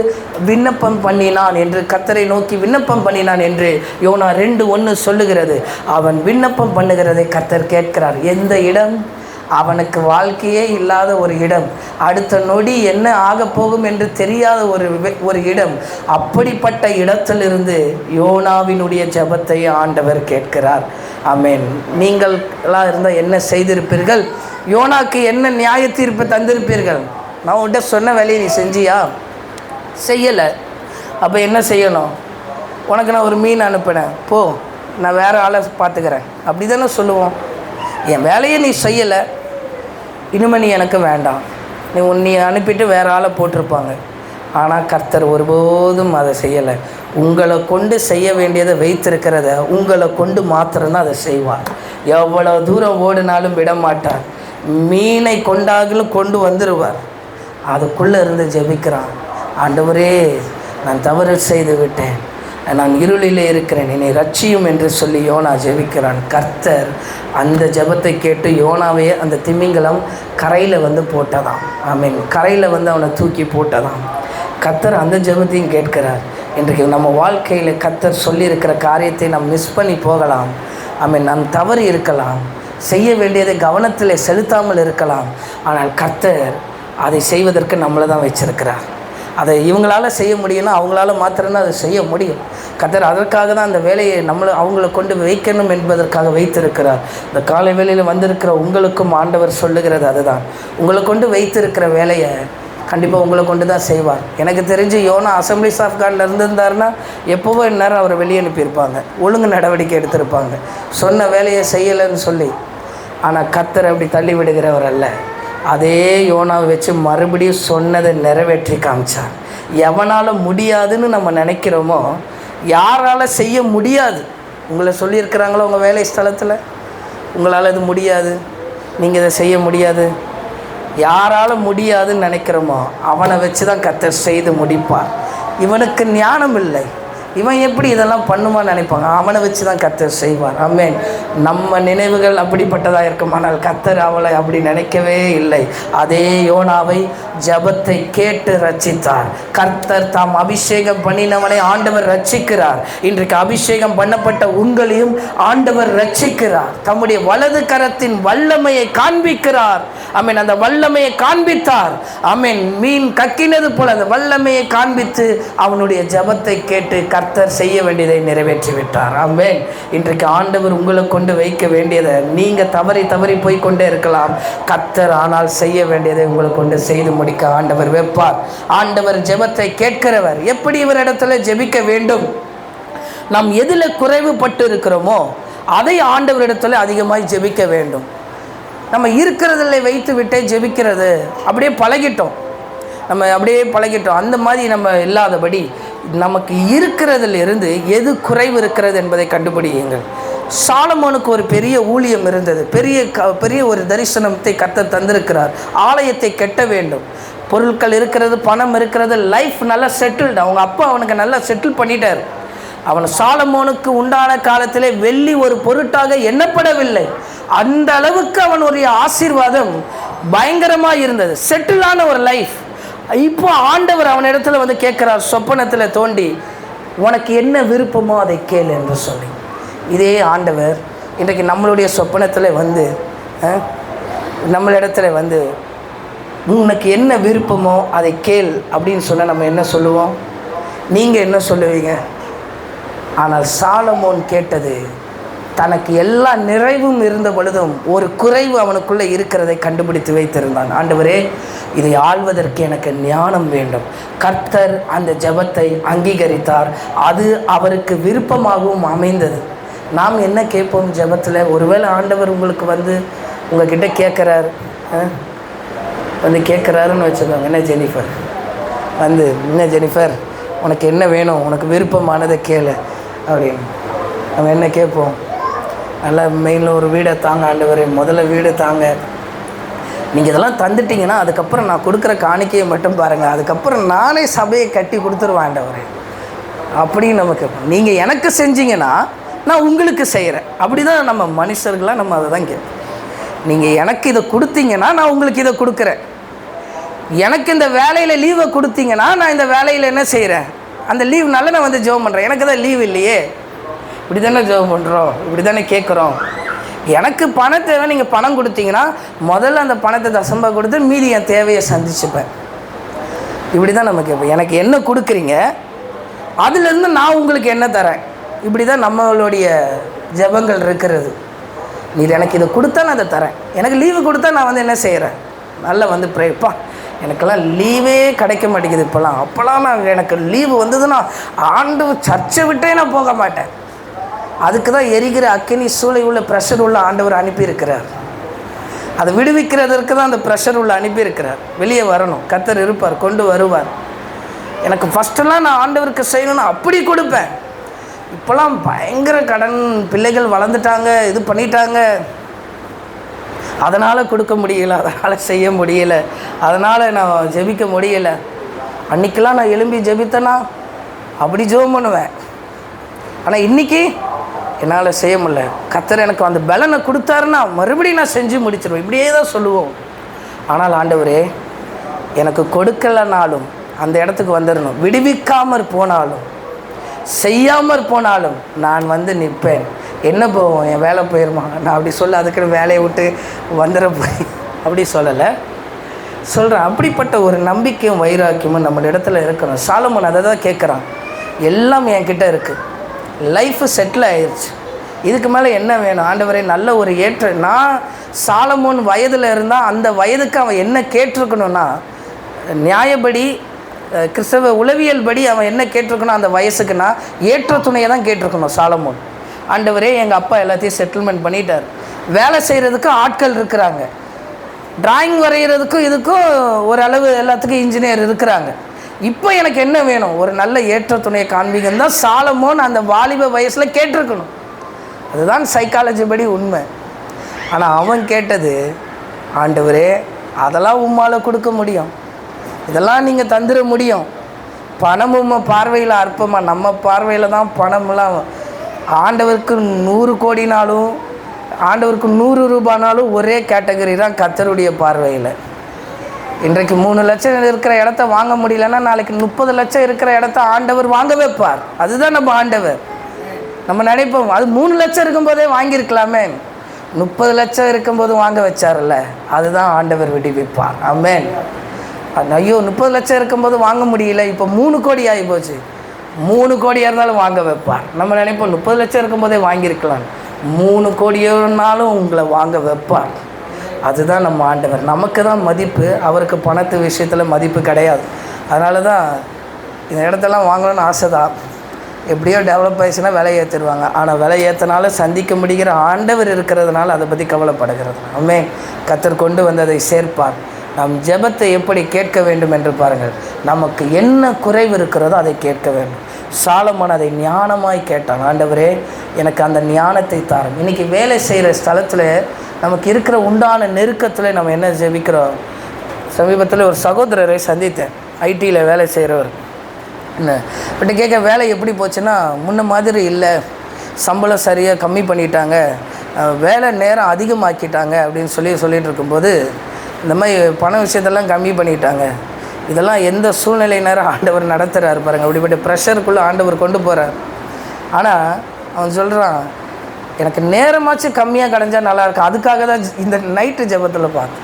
விண்ணப்பம் பண்ணினான் என்று, கர்த்தரை நோக்கி விண்ணப்பம் பண்ணினான் என்று யோனா 2:1 சொல்லுகிறது. அவன் விண்ணப்பம் பண்ணுகிறதை கர்த்தர் கேட்கிறார். எந்த இடம்? அவனுக்கு வாழ்க்கையே இல்லாத ஒரு இடம், அடுத்த நொடி என்ன ஆக போகும் என்று தெரியாத ஒரு இடம். அப்படிப்பட்ட இடத்திலிருந்து யோனாவினுடைய ஜெபத்தை ஆண்டவர் கேட்கிறார். ஆமென். நீங்களாக இருந்தால் என்ன செய்திருப்பீர்கள்? யோனாக்கு என்ன நியாய தீர்ப்பு தந்திருப்பீர்கள்? நான் உன்கிட்ட சொன்ன வேலையை நீ செஞ்சியா? செய்யலை. அப்போ என்ன செய்யணும்? உனக்கு நான் ஒரு மீன் அனுப்பினேன், போ, நான் வேறு ஆளை பார்த்துக்கிறேன், அப்படி தானே சொல்லுவோம். என் வேலையை நீ செய்யலை, இனிமேல் நீ எனக்கு வேண்டாம், நீ அனுப்பிட்டு வேறு ஆளை போட்டிருப்பாங்க. ஆனால் கர்த்தர் ஒருபோதும் அதை செய்யலை. உங்களை கொண்டு செய்ய வேண்டியதை வைத்திருக்கிறத உங்களை கொண்டு மாத்திரம்தான் அதை செய்வார். எவ்வளோ தூரம் ஓடினாலும் விட மாட்டார். மீனை கொண்டாகலும் கொண்டு வந்துடுவார். அதுக்குள்ளே இருந்து ஜெபிக்கிறான். ஆண்டவரே, நான் தவறு செய்து விட்டேன், நான் இருளிலே இருக்கிறேன், என்னை ரட்சியும் என்று சொல்லி யோனா ஜெபிக்கிறான். கர்த்தர் அந்த ஜெபத்தை கேட்டு யோனாவே அந்த திமிங்கலம் கரையில் வந்து போட்டதாம். ஆமீன். கரையில் வந்து அவனை தூக்கி போட்டதாம். கர்த்தர் அந்த ஜெபத்தையும் கேட்கிறார். இன்றைக்கு நம்ம வாழ்க்கையில் கர்த்தர் சொல்லியிருக்கிற காரியத்தை நாம் மிஸ் பண்ணி போகலாம். ஆமீன். நாம் தவறு இருக்கலாம், செய்ய வேண்டியதை கவனத்தில் செலுத்தாமல் இருக்கலாம். ஆனால் கர்த்தர் அதை செய்வதற்கு நம்மளை தான் வச்சிருக்கிறார். அதை இவங்களால் செய்ய முடியும்னா அவங்களால மாத்திரம்தான் அதை செய்ய முடியும். கர்த்தர் அதற்காக தான் அந்த வேலையை அவங்கள கொண்டு வைக்கணும் என்பதற்காக வைத்திருக்கிறார். இந்த காலை வேளையில் வந்திருக்கிற உங்களுக்கும் ஆண்டவர் சொல்லுகிறது அதுதான். உங்களை கொண்டு வைத்திருக்கிற வேலையை கண்டிப்பாக உங்களை கொண்டு தான் செய்வார். எனக்கு தெரிஞ்சு யோனா அசம்பிளிஸ் ஆஃப் காடில் இருந்திருந்தாருன்னா எப்போவோ இந்நேரம் அவரை வெளியே அனுப்பியிருப்பாங்க, ஒழுங்கு நடவடிக்கை எடுத்திருப்பாங்க, சொன்ன வேலையை செய்யலைன்னு சொல்லி. ஆனால் கர்த்தர் அப்படி தள்ளி விடுகிறவர் அல்ல. அதே யோனாவை வச்சு மறுபடியும் சொன்னதை நிறைவேற்றி காமிச்சார். எவனால் முடியாதுன்னு நம்ம நினைக்கிறோமோ, யாரால் செய்ய முடியாது. உங்களை சொல்லியிருக்கிறாங்களோ உங்கள் வேலை ஸ்தலத்தில், உங்களால் இது முடியாது, நீங்கள் இதை செய்ய முடியாது, யாரால் முடியாதுன்னு நினைக்கிறோமோ அவனை வச்சு தான் கர்த்தர் செய்து முடிப்பார். இவனுக்கு ஞானம் இல்லை, இவன் எப்படி இதெல்லாம் பண்ணுமான்னு நினைப்பாங்க. அவனை வச்சு தான் கர்த்தர் செய்வார். ஆமென். நம்ம நினைவுகள் அப்படிப்பட்டதாக இருக்கும், ஆனால் கர்த்தர் அவளை அப்படி நினைக்கவே இல்லை. அதே யோனாவை ஜெபத்தை கேட்டு ரட்சித்தார். கர்த்தர் தாம் அபிஷேகம் பண்ணினவனை ஆண்டவர் ரட்சிக்கிறார். இன்றைக்கு அபிஷேகம் பண்ணப்பட்ட உங்களையும் ஆண்டவர் ரட்சிக்கிறார். தம்முடைய வலது கரத்தின் வல்லமையை காண்பிக்கிறார். ஆமென். அந்த வல்லமையை காண்பித்தார். ஆமென். மீன் கக்கினது போல அந்த வல்லமையை காண்பித்து அவனுடைய ஜெபத்தை கேட்டு கர்த்தர் செய்ய வேண்டியதை நிறைவேற்றி விட்டார். ஆமென். இன்றைக்கு ஆண்டவர் உங்களை கொண்டு வைக்க வேண்டியதை நீங்கள் தவறி போய் கொண்டே இருக்கலாம். கர்த்தர் ஆனால் செய்ய வேண்டியதை உங்களை கொண்டு செய்து முடிக்க ஆண்டவர் வைப்பார். ஆண்டவர் ஜெபத்தை கேட்கிறவர். எப்படி இவரிடத்துல ஜெபிக்க வேண்டும்? நாம் எதில் குறைவுபட்டு இருக்கிறோமோ அதை ஆண்டவரிடத்துல அதிகமாக ஜெபிக்க வேண்டும். நம்ம இருக்கிறதில் வைத்து விட்டே ஜெபிக்கிறது அப்படியே பழகிட்டோம். அந்த மாதிரி நம்ம இல்லாதபடி நமக்கு இருக்கிறதிலிருந்து எது குறைவு இருக்கிறது என்பதை கண்டுபிடியுங்கள். சாலமோனுக்கு ஒரு பெரிய ஊழியம் இருந்தது. பெரிய ஒரு தரிசனத்தை கர்த்தர் தந்திருக்கிறார். ஆலயத்தை கட்ட வேண்டும். பொருட்கள் இருக்கிறது, பணம் இருக்கிறது, லைஃப் நல்லா செட்டில்டு. அவங்க அப்பா அவனுக்கு நல்லா செட்டில் பண்ணிட்டார். அவன் சாலமோனுக்கு உண்டான காலத்திலே வெள்ளி ஒரு பொருட்டாக எண்ணப்படவில்லை. அந்த அளவுக்கு அவனுடைய ஆசீர்வாதம் பயங்கரமாக இருந்தது. செட்டிலான ஒரு லைஃப். இப்போ ஆண்டவர் அவனிடத்துல வந்து கேட்குறார், சொப்பனத்தில் தோண்டி, உனக்கு என்ன விருப்பமோ அதை கேள் என்று சொல்லி. இதே ஆண்டவர் இன்றைக்கு நம்மளுடைய சொப்பனத்தில் வந்து நம்மளிடத்துல வந்து உனக்கு என்ன விருப்பமோ அதை கேள் அப்படின்னு சொன்னால் நம்ம என்ன சொல்லுவோம்? நீங்கள் என்ன சொல்லுவீங்க? ஆனால் சாலமோன் கேட்டது, தனக்கு எல்லா நிறைவும் இருந்த பொழுதும் ஒரு குறைவு அவனுக்குள்ளே இருக்கிறதை கண்டுபிடித்து வைத்திருந்தான். ஆண்டவரே, இதை ஆள்வதற்கு எனக்கு ஞானம் வேண்டும். கர்த்தர் அந்த ஜெபத்தை அங்கீகரித்தார். அது அவருக்கு விருப்பமாகவும் அமைந்தது. நாம் என்ன கேட்போம் ஜெபத்தில்? ஒருவேளை ஆண்டவர் உங்களுக்கு வந்து உங்ககிட்ட கேட்குறாரு, வந்து கேட்குறாருன்னு வச்சுக்கோங்க. என்ன ஜெனிஃபர் என்ன ஜெனிஃபர் உனக்கு என்ன வேணும்? உனக்கு விருப்பமானதை கேளு அப்படின்னு நம்ம என்ன கேட்போம்? நல்லா மெயினில் ஒரு வீடை தாங்க ஆண்டவரே, முதல்ல வீடு தாங்க. நீங்கள் இதெல்லாம் தந்துட்டிங்கன்னா அதுக்கப்புறம் நான் கொடுக்குற காணிக்கையை மட்டும் பாருங்கள், அதுக்கப்புறம் நானே சபையை கட்டி கொடுத்துருவேன் ஆண்டவரே அப்படின்னு நம்ம கேட்போம். நீங்கள் எனக்கு செஞ்சீங்கன்னா நான் உங்களுக்கு செய்கிறேன். அப்படி தான் நம்ம மனுஷர்களாக நம்ம அதை தான் கேட்போம். நீங்கள் எனக்கு இதை கொடுத்தீங்கன்னா நான் உங்களுக்கு இதை கொடுக்குறேன். எனக்கு இந்த வேலையில் லீவை கொடுத்தீங்கன்னா நான் இந்த வேலையில் என்ன செய்கிறேன்? அந்த லீவ் நல்ல நான் வந்து ஜெபம் பண்ணுறேன். எனக்கு தான் லீவ் இல்லையே. இப்படி தானே ஜெபம் பண்ணுறோம், இப்படி தானே கேட்குறோம். எனக்கு பண தேவை, நீங்கள் பணம் கொடுத்தீங்கன்னா முதல்ல அந்த பணத்தை தசம்பா கொடுத்து மீதி என் தேவையை சந்திச்சுப்பேன். இப்படி தான் நம்ம கேட்போம். எனக்கு என்ன கொடுக்குறீங்க, அதுலேருந்து நான் உங்களுக்கு என்ன தரேன். இப்படி தான் நம்மளுடைய ஜெபங்கள் இருக்கிறது. நீ எனக்கு இதை கொடுத்தா நான் அதை தரேன். எனக்கு லீவு கொடுத்தா நான் வந்து என்ன செய்கிறேன்? நல்லா வந்து ப்ரேப்பா, எனக்கெல்லாம் லீவே கிடைக்க மாட்டேங்குது இப்போலாம். அப்போல்லாம் நான் எனக்கு லீவு வந்ததுன்னா சர்ச்சை விட்டே நான் போக மாட்டேன். அதுக்கு தான் எரிகிற அக்கினி சூளை உள்ள ப்ரெஷர் உள்ள ஆண்டவர் அனுப்பியிருக்கிறார். அதை விடுவிக்கிறதற்கு தான் அந்த ப்ரெஷர் உள்ள அனுப்பியிருக்கிறார். வெளியே வரணும், கர்த்தர் இருப்பார், கொண்டு வருவார். எனக்கு ஃபஸ்ட்டெல்லாம் நான் ஆண்டவருக்கு செய்யணும்னு அப்படி கொடுப்பேன். இப்போலாம் பயங்கர கடன், பிள்ளைகள் வளர்ந்துட்டாங்க, இது பண்ணிட்டாங்க, அதனால் கொடுக்க முடியலை, அதனால் செய்ய முடியலை, அதனால் நான் ஜெபிக்க முடியலை. அன்றைக்கெலாம் நான் எழும்பி ஜெபித்தேன்னா அப்படி ஜெபம் பண்ணுவேன். ஆனால் இன்றைக்கி என்னால் செய்ய முடியல. கர்த்தர் எனக்கு அந்த பலனை கொடுத்தாருன்னா மறுபடியும் நான் செஞ்சு முடிச்சிடுவேன். இப்படியே தான் சொல்லுவோம். ஆனால் ஆண்டவரே, எனக்கு கொடுக்கலைனாலும் அந்த இடத்துக்கு வந்துடணும். விடுவிக்காமற் போனாலும் செய்யாமற் போனாலும் நான் வந்து நிற்பேன். என்ன போவோம், என் வேலை போயிடுமா நான் அப்படி சொல்ல, அதுக்குன்னு வேலையை விட்டு வந்துட போய் அப்படி சொல்லலை, சொல்கிறேன். அப்படிப்பட்ட ஒரு நம்பிக்கையும் வைராக்கியமும் நம்ம இடத்துல இருக்கணும். சாலமோன் அதை தான் கேட்குறான். எல்லாம் என்கிட்ட இருக்குது, லைஃபு செட்டில் ஆயிடுச்சு, இதுக்கு மேலே என்ன வேணும் ஆண்டவரே? நல்ல ஒரு நான் சாலமோன் வயதில் இருந்தால் அந்த வயதுக்கு அவன் என்ன கேட்டிருக்கணும்னா, நியாயப்படி கிறிஸ்தவ உளவியல் படி அவன் என்ன கேட்டிருக்கணும் அந்த வயசுக்குன்னா ஏற்ற துணையை தான் கேட்டிருக்கணும் சாலமோன். ஆண்டவரே, எங்கள் அப்பா எல்லாத்தையும் செட்டில்மெண்ட் பண்ணிட்டார், வேலை செய்கிறதுக்கு ஆட்கள் இருக்கிறாங்க, டிராயிங் வரைகிறதுக்கும் இதுக்கும் ஓரளவு எல்லாத்துக்கும் இன்ஜினியர் இருக்கிறாங்க, இப்போ எனக்கு என்ன வேணும்? ஒரு நல்ல ஏற்ற துணையை காண்பீங்கன்னு தான் சாலமோன் அந்த வாலிப வயசில் கேட்டிருக்கணும். அதுதான் சைக்காலஜி படி உண்மை. ஆனால் அவன் கேட்டது, ஆண்டவரே அதெல்லாம் உம்மால் கொடுக்க முடியும், இதெல்லாம் நீங்கள் தந்துட முடியும், பணமும் பார்வையில் அற்பமாக, நம்ம பார்வையில் தான் பணம்லாம் ஆண்டவருக்கு 100 கோடினாலும் ஆண்டவருக்கு 100 ரூபானாலும் ஒரே கேட்டகரி தான் கர்த்தருடைய பார்வையில். இன்றைக்கு 3 லட்சம் இருக்கிற இடத்த வாங்க முடியலன்னா நாளைக்கு 30 லட்சம் இருக்கிற இடத்த ஆண்டவர் வாங்க வைப்பார். அதுதான் நம்ம ஆண்டவர். நம்ம நினைப்போம் அது 3 லட்சம் இருக்கும்போதே வாங்கியிருக்கலாமே, 30 லட்சம் இருக்கும்போது வாங்க வச்சார்ல, அதுதான் ஆண்டவர் விடுவிப்பார். ஆமென். ஐயோ 30 லட்சம் இருக்கும்போது வாங்க முடியல, இப்போ 3 கோடி ஆகி போச்சு, 3 கோடியாக இருந்தாலும் வாங்க வைப்பார். நம்ம நினைப்போம் 30 லட்சம் இருக்கும்போதே வாங்கியிருக்கலாம். 3 கோடியோனாலும் உங்களை வாங்க வைப்பார். அதுதான் நம்ம ஆண்டவர். நமக்கு தான் மதிப்பு, அவருக்கு பணத்து விஷயத்தில் மதிப்பு கிடையாது. அதனால தான் இந்த இடத்தெல்லாம் வாங்கணும்னு ஆசை தான். எப்படியோ டெவலப் ஆயிடுச்சுன்னா விலை ஏற்றிடுவாங்க. ஆனால் விலை ஏற்றினாலும் சந்திக்க முடிகிற ஆண்டவர் இருக்கிறதுனால அதை பற்றி கவலைப்படுகிறது. ஆமே. கர்த்தர் கொண்டு வந்து அதை சேர்ப்பார். நம் ஜெபத்தை எப்படி கேட்க வேண்டும் என்று பாருங்கள். நமக்கு என்ன குறைவு இருக்கிறதோ அதை கேட்க வேண்டும். சாலமோன் அதை ஞானமாய் கேட்டான். ஆண்டவரே, எனக்கு அந்த ஞானத்தை தாரும். இன்றைக்கி வேலை செய்கிற ஸ்தலத்தில் நமக்கு இருக்கிற உண்டான நெருக்கத்தில் நம்ம என்ன ஜெபிக்கிறோம். சமீபத்தில் ஒரு சகோதரரை சந்தித்தேன், ஐடியில் வேலை செய்கிறவர். என்ன பட் கேட்க, வேலை எப்படி போச்சுன்னா முன்ன மாதிரி இல்லை, சம்பளம் சரியாக கம்மி பண்ணிட்டாங்க, வேலை நேரம் அதிகமாக்கிட்டாங்க அப்படின்னு சொல்லிட்டு இருக்கும்போது, இந்த மாதிரி பண விஷயத்தெல்லாம் கம்மி பண்ணிட்டாங்க. இதெல்லாம் எந்த சூழ்நிலை நேரம் ஆண்டவர் நடத்துகிறாரு பாருங்கள். அப்படிப்பட்ட ப்ரெஷருக்குள்ளே ஆண்டவர் கொண்டு போகிறார். ஆனால் அவன் சொல்கிறான், எனக்கு நேரமாச்சும் கம்மியாக கிடைஞ்சா நல்லாயிருக்கும். அதுக்காக தான் இந்த நைட்டு ஜெபத்தில் பார்த்தேன்,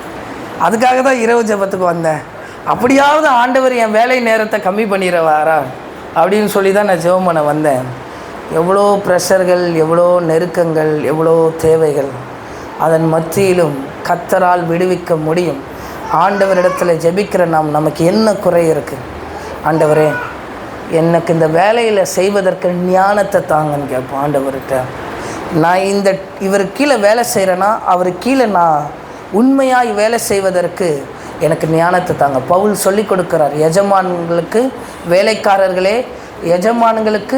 அதுக்காக தான் இரவு ஜெபத்துக்கு வந்தேன். அப்படியாவது ஆண்டவர் என் வேலை நேரத்தை கம்மி பண்ணிடுவாரா அப்படின்னு சொல்லி தான் நான் ஜெபம் பண்ண வந்தேன். எவ்வளோ ப்ரெஷர்கள், எவ்வளோ நெருக்கங்கள், எவ்வளோ தேவைகள், அதன் மத்தியிலும் கர்த்தரால் விடுவிக்க முடியும். ஆண்டவரிடத்தில் ஜெபிக்கிற நமக்கு என்ன குறை இருக்குது? ஆண்டவரே, எனக்கு இந்த வேலையில் செய்வதற்கு ஞானத்தை தாங்கன்னு கேட்போம் ஆண்டவர்கிட்ட. நான் இவர் கீழே வேலை செய்கிறேன்னா அவர் கீழே நான் உண்மையாய் வேலை செய்வதற்கு எனக்கு ஞானத்தை தாங்க. பவுல் சொல்லி கொடுக்குறார், எஜமான்களுக்கு, வேலைக்காரர்களே எஜமான்களுக்கு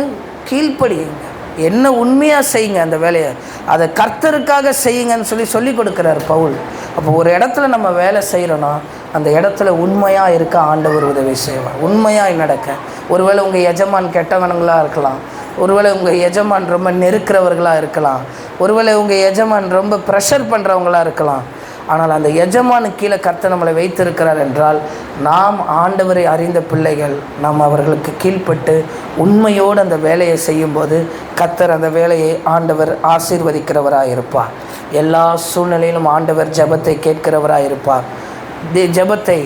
கீழ்ப்படியுங்க, என்ன உண்மையாக செய்யுங்க அந்த வேலையை, அதை கர்த்தருக்காக செய்யுங்கன்னு சொல்லி கொடுக்குறார் பவுல். அப்போ ஒரு இடத்துல நம்ம வேலை செய்கிறோன்னா அந்த இடத்துல உண்மையாக இருக்க ஆண்டவர் உதவி செய்வார். உண்மையாக நடக்க. ஒருவேளை உங்கள் எஜமான் கெட்டவனுங்களாக இருக்கலாம், ஒருவேளை உங்கள் எஜமான் ரொம்ப நெருக்கிறவர்களாக இருக்கலாம், ஒருவேளை உங்கள் எஜமான் ரொம்ப ப்ரெஷர் பண்ணுறவங்களாக இருக்கலாம். ஆனால் அந்த எஜமானு கீழே கர்த்தர் நம்மளை வைத்திருக்கிறார் என்றால் நாம் ஆண்டவரை அறிந்த பிள்ளைகள். நாம் அவர்களுக்கு கீழ்ப்பட்டு உண்மையோடு அந்த வேலையை செய்யும்போது கர்த்தர் அந்த வேலையை ஆண்டவர் ஆசீர்வதிக்கிறவராக இருப்பார். எல்லா சூழ்நிலையிலும் ஆண்டவர் ஜெபத்தை கேட்கிறவராக இருப்பார். ஜெபத்தை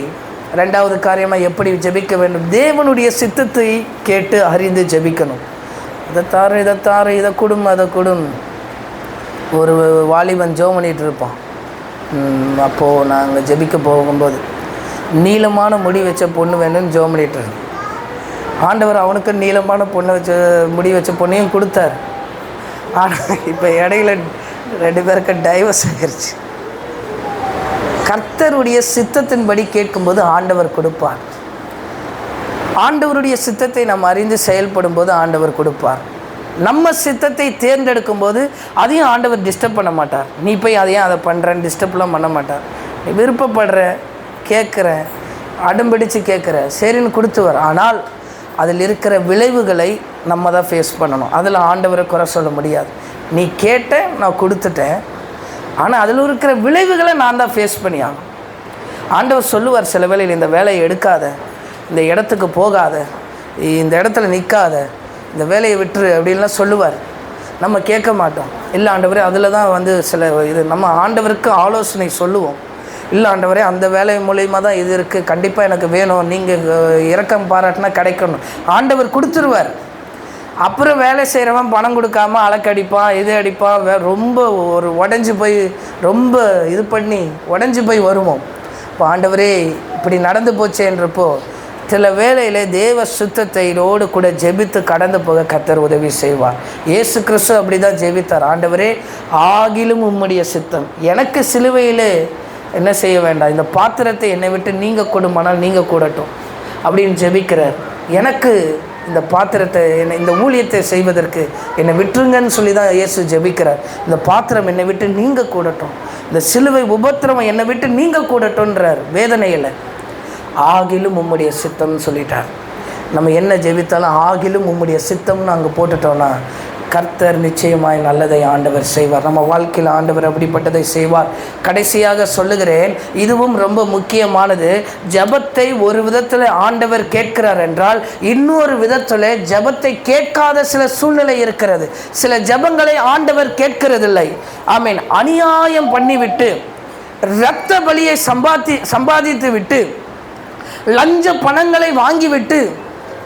2வது காரியமாக எப்படி ஜெபிக்க வேண்டும்? தேவனுடைய சித்தத்தை கேட்டு அறிந்து ஜெபிக்கணும். இதை கொடும் அதை கொடும். ஒரு வாலிபன் ஜெபம் பண்ணிகிட்டு இருப்பான். அப்போது நாங்கள் ஜெபிக்க போகும்போது நீளமான முடி வச்ச பொண்ணு வேணும்னு ஜெபம் பண்ணிட்டு இருக்கோம். ஆண்டவர் அவனுக்கு நீளமான முடி வச்ச பொண்ணையும் கொடுத்தார். ஆனால் இப்போ இடையில 2 பேருக்கு டைவர்ஸ் ஆகிருச்சு. கர்த்தருடைய சித்தத்தின்படி கேட்கும்போது ஆண்டவர் கொடுப்பார். ஆண்டவருடைய சித்தத்தை நம்ம அறிந்து செயல்படும் போது ஆண்டவர் கொடுப்பார். நம்ம சித்தத்தை தேர்ந்தெடுக்கும் போது அதையும் ஆண்டவர் டிஸ்டர்ப் பண்ண மாட்டார். நீ போய் அதையும் அதை பண்ணுறேன்னு டிஸ்டர்ப்லாம் பண்ண மாட்டார். நீ விருப்பப்படுற, கேட்குற, அடம்பிடிச்சு கேட்குற, சரின்னு கொடுத்துவர். ஆனால் அதில் இருக்கிற விளைவுகளை நம்ம தான் ஃபேஸ் பண்ணணும். அதில் ஆண்டவரை குறை சொல்ல முடியாது. நீ கேட்ட, நான் கொடுத்துட்டேன், ஆனால் அதில் இருக்கிற விளைவுகளை நான் தான் ஃபேஸ் பண்ணி ஆகணும். ஆண்டவர் சொல்லுவார் சில வேளையில், இந்த வேலையை எடுக்காத, இந்த இடத்துக்கு போகாத, இந்த இடத்துல நிற்காத, இந்த வேலையை விட்டுரு அப்படின்லாம் சொல்லுவார். நம்ம கேட்க மாட்டோம். இல்லை ஆண்டவரே, அதில் தான் சில இது நம்ம ஆண்டவருக்கு ஆலோசனை சொல்லுவோம். இல்லை ஆண்டவரே, அந்த வேலை மூலியமாக தான் இது இருக்குது, கண்டிப்பாக எனக்கு வேணும், நீங்கள் இரக்கம் பாராட்டினா கிடைக்கணும். ஆண்டவர் கொடுத்துருவார். அப்புறம் வேலை செய்கிறவன் பணம் கொடுக்காம அலக்கடிப்பான், இது அடிப்பான், ரொம்ப ஒரு உடஞ்சி போய் ரொம்ப இது பண்ணி உடஞ்சி போய் வருவோம். இப்போ ஆண்டவரே இப்படி நடந்து போச்சேன்றப்போ சில வேளையில் தேவ சுத்தத்தையோடு கூட ஜெபித்து கடந்து போக கர்த்தர் உதவி செய்வார். இயேசு கிறிஸ்து அப்படி தான் ஜெபித்தார். ஆண்டவரே, ஆகிலும் உம்முடைய சித்தம், எனக்கு சிலுவையில் என்ன செய்ய வேண்டாம், இந்த பாத்திரத்தை என்னை விட்டு நீங்கள் கொடுமானால் நீங்கள் கூடட்டும் அப்படின்னு ஜெபிக்கிறார். எனக்கு இந்த பாத்திரத்தை இந்த ஊழியத்தை செய்வதற்கு என்னை விட்டுருங்கன்னு சொல்லி தான் இயேசு ஜெபிக்கிறார். இந்த பாத்திரம் என்னை விட்டு நீங்கள் கூடட்டும், இந்த சிலுவை உபத்திரவம் என்னை விட்டு நீங்கள் கூடட்டும்ன்றார். வேதனையில் ஆகிலும் உம்முடைய சித்தம்னு சொல்லிட்டார். நம்ம என்ன ஜெபித்தாலும் ஆகிலும் உம்முடைய சித்தம்னு அங்கே போட்டுட்டோன்னா கர்த்தர் நிச்சயமாய் நல்லதை ஆண்டவர் செய்வார். நம்ம வாழ்க்கையில் ஆண்டவர் அப்படிப்பட்டதை செய்வார். கடைசியாக சொல்லுகிறேன், இதுவும் ரொம்ப முக்கியமானது. ஜெபத்தை ஒரு விதத்தில் ஆண்டவர் கேட்கிறார் என்றால், இன்னொரு விதத்தில் ஜெபத்தை கேட்காத சில சூழ்நிலை இருக்கிறது. சில ஜெபங்களை ஆண்டவர் கேட்கிறதில்லை. ஆமீன். அநியாயம் பண்ணிவிட்டு, இரத்த பலியை சம்பாதித்து விட்டு, லஞ்ச பணங்களை வாங்கிவிட்டு,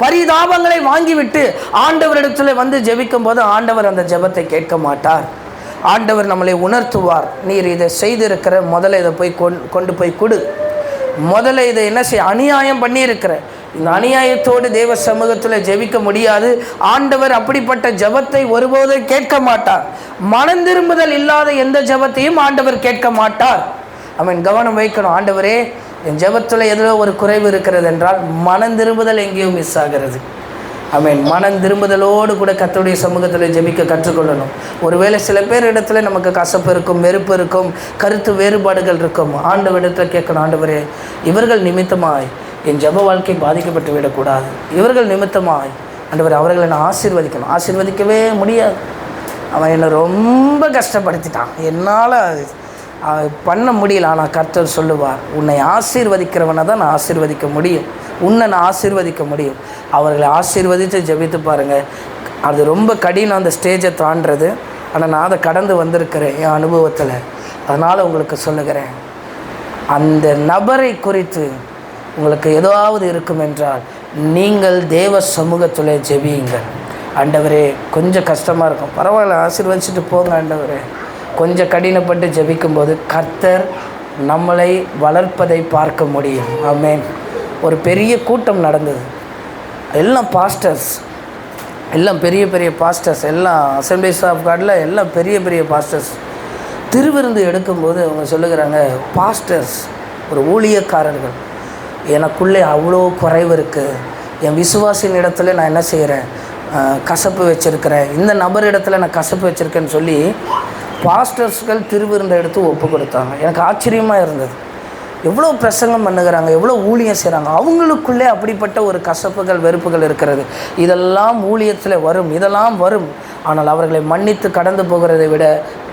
பரிதாபங்களை வாங்கிவிட்டு ஆண்டவரிடத்தில் வந்து ஜெபிக்கும் போது ஆண்டவர் அந்த ஜெபத்தை கேட்க மாட்டார். ஆண்டவர் நம்மளை உணர்த்துவார். நீர் இதை செய்திருக்கிற, முதல்ல இதை போய் கொண்டு போய் கொடு. முதல்ல இதை என்ன செய்ய, அநியாயம் பண்ணியிருக்கிற, இந்த அநியாயத்தோடு தேவ சமூகத்தில் ஜெபிக்க முடியாது. ஆண்டவர் அப்படிப்பட்ட ஜெபத்தை ஒருபோதும் கேட்க மாட்டார். மனம் திரும்புதல் இல்லாத எந்த ஜெபத்தையும் ஆண்டவர் கேட்க மாட்டார். அவன் கவனம் வைக்கணும். ஆண்டவரே, என் ஜெபத்தில் எதிலோ ஒரு குறைவு இருக்கிறது என்றால் மனம் திரும்புதல் எங்கேயோ மிஸ் ஆகிறது. ஆமென். மனம் திரும்புதலோடு கூட கர்த்தருடைய சமூகத்தில் ஜெபிக்க கற்றுக்கொள்ளணும். ஒருவேளை சில பேர் இடத்துல நமக்கு கசப்பு இருக்கும், வெறுப்பு இருக்கும், கருத்து வேறுபாடுகள் இருக்கும். ஆண்டவரிடத்தில் கேட்கணும், ஆண்டவரே, இவர்கள் நிமித்தமாய் என் ஜெப வாழ்க்கை பாதிக்கப்பட்டு விடக்கூடாது. இவர்கள் நிமித்தமாய் ஆண்டவர் அவர்களை நான் ஆசீர்வதிக்கணும். ஆசீர்வதிக்கவே முடியாது. அவன் என்னை ரொம்ப கஷ்டப்படுத்திட்டான், என்னால் பண்ண முடியல. ஆனால் கர்த்தர் சொல்லுவார், உன்னை ஆசீர்வதிக்கிறவனை தான் நான் ஆசீர்வதிக்க முடியும், உன்னை நான் ஆசீர்வதிக்க முடியும். அவர்களை ஆசீர்வதித்து ஜெபித்து பாருங்கள். அது ரொம்ப கடினம் அந்த ஸ்டேஜை தாண்டுறது. ஆனால் நான் அதை கடந்து வந்திருக்கிறேன் என் அனுபவத்தில். அதனால் உங்களுக்கு சொல்லுகிறேன், அந்த நபரை குறித்து உங்களுக்கு ஏதாவது இருக்கும் என்றால் நீங்கள் தேவ சமூகத்தில் ஜெபியுங்கள். ஆண்டவரே, கொஞ்சம் கஷ்டமாக இருக்கும், பரவாயில்ல, ஆசீர்வதிச்சுட்டு போங்க ஆண்டவரே. கொஞ்சம் கடினப்பட்டு ஜெபிக்கும்போது கர்த்தர் நம்மளை வளர்ப்பதை பார்க்க முடியும். ஆமென். ஒரு பெரிய கூட்டம் நடந்தது. எல்லாம் பாஸ்டர்ஸ், எல்லாம் பெரிய பெரிய பாஸ்டர்ஸ், எல்லாம் அசம்பிளிஸ் ஆஃப் காடில் எல்லாம் பெரிய பெரிய பாஸ்டர்ஸ். திருவிருந்து எடுக்கும்போது அவங்க சொல்லுகிறாங்க, பாஸ்டர்ஸ், ஒரு ஊழியக்காரர்கள், எனக்குள்ளே அவ்வளோ குறைவு இருக்குது. என் விசுவாசின் இடத்துல நான் என்ன செய்கிறேன், கசப்பு வச்சுருக்கிறேன், இந்த நபர் இடத்துல நான் கசப்பு வச்சுருக்கேன்னு சொல்லி பாஸ்டர்ஸ்கள் திருவிருந்தை எடுத்து ஒப்பு கொடுத்தாங்க. எனக்கு ஆச்சரியமாக இருந்தது. எவ்வளோ பிரசங்கம் பண்ணுகிறாங்க, எவ்வளோ ஊழியம் செய்கிறாங்க, அவங்களுக்குள்ளே அப்படிப்பட்ட ஒரு கசப்புகள் வெறுப்புகள் இருக்கிறது. இதெல்லாம் ஊழியத்தில் வரும், இதெல்லாம் வரும். ஆனால் அவர்களை மன்னித்து கடந்து போகிறதை விட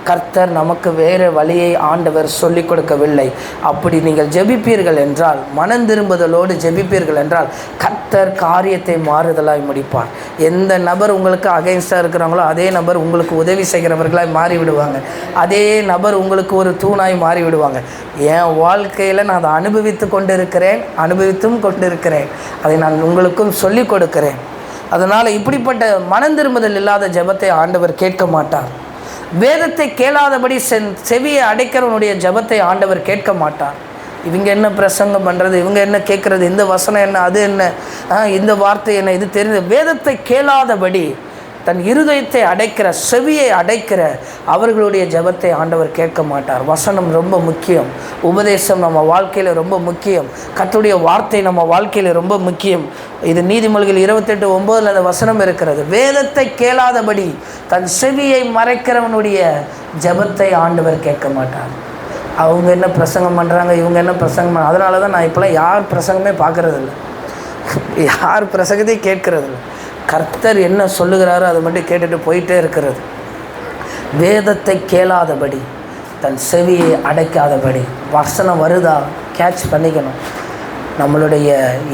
கர்த்தர் நமக்கு வேறு வழியை ஆண்டவர் சொல்லிக் கொடுக்கவில்லை. அப்படி நீங்கள் ஜெபிப்பீர்கள் என்றால், மனம் திரும்புதலோடு ஜெபிப்பீர்கள் என்றால் கர்த்தர் காரியத்தை மாறுதலாய் முடிப்பார். எந்த நபர் உங்களுக்கு அகைன்ஸ்டாக இருக்கிறாங்களோ அதே நபர் உங்களுக்கு உதவி செய்கிறவர்களாய் மாறிவிடுவாங்க. அதே நபர் உங்களுக்கு ஒரு தூணாய் மாறிவிடுவாங்க. என் வாழ்க்கையில் நான் அதை அனுபவித்தும் கொண்டிருக்கிறேன். அதை நான் உங்களுக்கும் சொல்லிக் கொடுக்கிறேன். அதனால் இப்படிப்பட்ட மனம் திரும்புதல் இல்லாத ஜெபத்தை ஆண்டவர் கேட்க மாட்டார். வேதத்தை கேளாதபடி செவியை அடைக்கிறவனுடைய ஜெபத்தை ஆண்டவர் கேட்க மாட்டார். இவங்க என்ன பிரசங்கம் பண்ணுறது, இவங்க என்ன கேட்குறது, இந்த வசனம் என்ன, அது என்ன, இந்த வார்த்தை என்ன, இது தெரிஞ்ச வேதத்தை கேளாதபடி தன் இருதயத்தை அடைக்கிற, செவியை அடைக்கிற அவர்களுடைய ஜெபத்தை ஆண்டவர் கேட்க மாட்டார். வசனம் ரொம்ப முக்கியம், உபதேசம் நம்ம வாழ்க்கையில் ரொம்ப முக்கியம், கர்த்தருடைய வார்த்தை நம்ம வாழ்க்கையில் ரொம்ப முக்கியம். இது நீதிமொழிகள் 28:9 அந்த வசனம் இருக்கிறது. வேதத்தை கேளாதபடி தன் செவியை மறைக்கிறவனுடைய ஜெபத்தை ஆண்டவர் கேட்க மாட்டார். அவங்க என்ன பிரசங்கம் பண்ணுறாங்க, இவங்க என்ன பிரசங்கம் பண்ண, அதனால தான் நான் இப்போலாம் யார் பிரசங்கமே பார்க்குறதில்ல, யார் பிரசங்கத்தையும் கேட்கறதில்ல. கர்த்தர் என்ன சொல்லுகிறாரோ அதை மட்டும் கேட்டுட்டு போயிட்டே இருக்கிறது. வேதத்தை கேளாதபடி தன் செவியை அடைக்காதபடி, வசனம் வருதா கேட்ச் பண்ணிக்கணும். நம்மளுடைய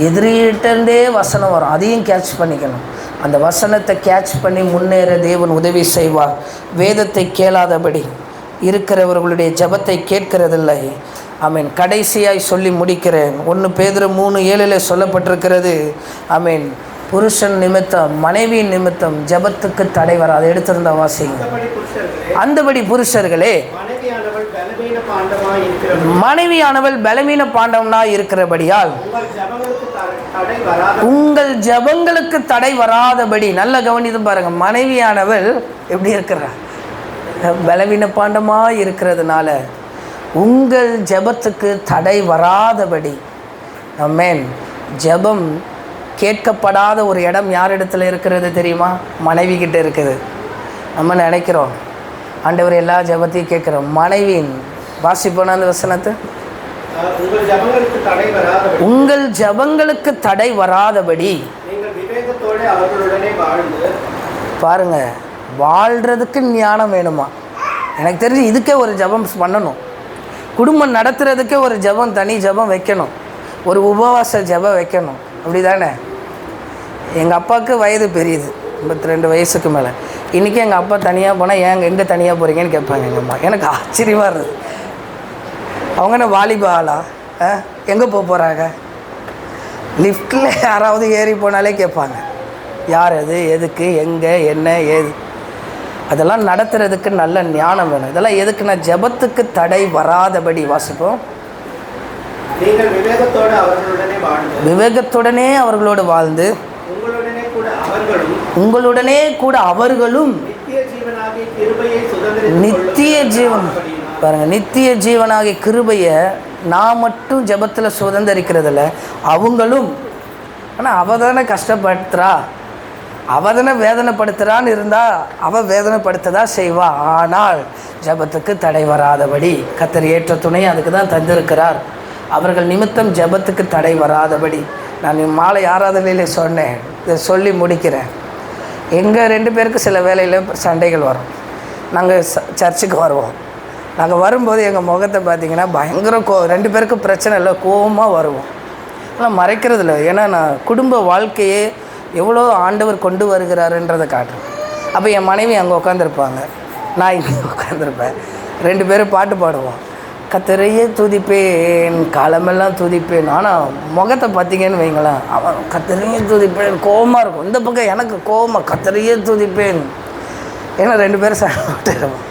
எதிரிகிட்டே வசனம் வரும், அதையும் கேட்ச் பண்ணிக்கணும். அந்த வசனத்தை கேட்ச் பண்ணி முன்னேற தேவன் உதவி செய்வார். வேதத்தை கேளாதபடி இருக்கிறவர்களுடைய ஜெபத்தை கேட்கிறதில்லை. ஆமீன். கடைசியாய் சொல்லி முடிக்கிறேன். 1 பேதுரு 3:7 சொல்லப்பட்டிருக்கிறது. ஆமீன். புருஷன் நிமித்தம் மனைவியின் நிமித்தம் ஜெபத்துக்கு தடை வராது. எடுத்திருந்த வாசிங்க. அந்தபடி புருஷர்களே, மனைவியானவள் பலவீன பாண்டவனாய் இருக்கிறபடியால் உங்கள் ஜெபங்களுக்கு தடை வராதபடி, நல்ல கவனித்து பாருங்க. மனைவியானவள் எப்படி இருக்கிறார், பலவீன பாண்டமாய் இருக்கிறதுனால உங்கள் ஜெபத்துக்கு தடை வராதபடி. ஆமென். ஜெபம் கேட்கப்படாத ஒரு இடம் யார் இடத்துல இருக்கிறது தெரியுமா? மனைவி கிட்ட இருக்குது. நம்ம நினைக்கிறோம் ஆண்டவர் எல்லா ஜெபத்தையும் கேட்குறோம். மனைவியின் வாசிப்போன அந்த வசனத்தை, உங்கள் ஜெபங்களுக்கு தடை வராதபடி பாருங்க. வாழ்கிறதுக்கு ஞானம் வேணுமா? எனக்கு தெரிஞ்சு இதுக்கே ஒரு ஜெபம் பண்ணணும். குடும்பம் நடத்துறதுக்கே ஒரு ஜெபம், தனி ஜெபம் வைக்கணும், ஒரு உபவாச ஜெபம் வைக்கணும். அப்படி தானே? எங்கள் அப்பாவுக்கு வயது பெரியது, 52 வயசுக்கு மேலே. இன்றைக்கி எங்கள் அப்பா தனியாக போனால் எங்கே தனியாக போகிறீங்கன்னு கேட்பாங்க எங்கள் அம்மா. எனக்கு ஆச்சரியமாக இருந்தது. அவங்க என்ன வாலிப ஆளா, எங்கே போகிறாங்க? லிஃப்ட்டில் யாராவது ஏறி போனாலே கேட்பாங்க, யார் அது, எதுக்கு, எங்கே, என்ன, ஏது. அதெல்லாம் நடத்துறதுக்கு நல்ல ஞானம் வேணும். இதெல்லாம் எதுக்குன்னா ஜெபத்துக்கு தடை வராதபடி. வாசிப்போம். நீங்கள் விவேகத்துடனே அவர்களோடு வாழ்ந்து உங்களுடனே கூட அவர்களும் நித்திய ஜீவன் பாருங்கள், நித்திய ஜீவனாகிய கிருபையை நான் மட்டும் ஜெபத்தில் சுதந்திரிக்கிறதில்ல, அவங்களும். ஆனால் அவள் தானே கஷ்டப்படுத்துகிறா, அவள் தானே வேதனைப்படுத்துகிறான்னு இருந்தால் அவள் வேதனைப்படுத்ததா செய்வா. ஆனால் ஜெபத்துக்கு தடை வராதபடி கர்த்தர் ஏற்ற துணை அதுக்கு தான் தந்திருக்கிறார். அவர்கள் நிமித்தம் ஜெபத்துக்கு தடை வராதபடி. நான் மாலை ஆராதனையிலே சொன்னேன், இதை சொல்லி முடிக்கிறேன். எங்கள் 2 பேருக்கு சில வேலையில் சண்டைகள் வரும். நாங்கள் சர்ச்சுக்கு வருவோம். நாங்கள் வரும்போது எங்கள் முகத்தை பார்த்திங்கன்னா பயங்கர 2 பேருக்கும் பிரச்சனை இல்லை, கோபமாக வருவோம். ஆனால் மறைக்கிறது இல்லை. ஏன்னா நான் குடும்ப வாழ்க்கையே எவ்வளோ ஆண்டவர் கொண்டு வருகிறாருன்றதை காட்டுறேன். அப்போ என் மனைவி அங்கே உட்காந்துருப்பாங்க, நான் இங்கே உட்காந்துருப்பேன். 2 பேரும் பாட்டு பாடுவோம். கர்த்தரையே துதிப்பேன், காலமெல்லாம் துதிப்பேன். ஆனால் முகத்தை பார்த்திங்கன்னு வைங்களேன், அவன் கர்த்தரையே துதிப்பேன் கோபமாக இருக்கும். இந்த பக்கம் எனக்கு கோபமாக கர்த்தரையே துதிப்பேன். ஏன்னா 2 பேரும் சாப்பிட்டுருவோம்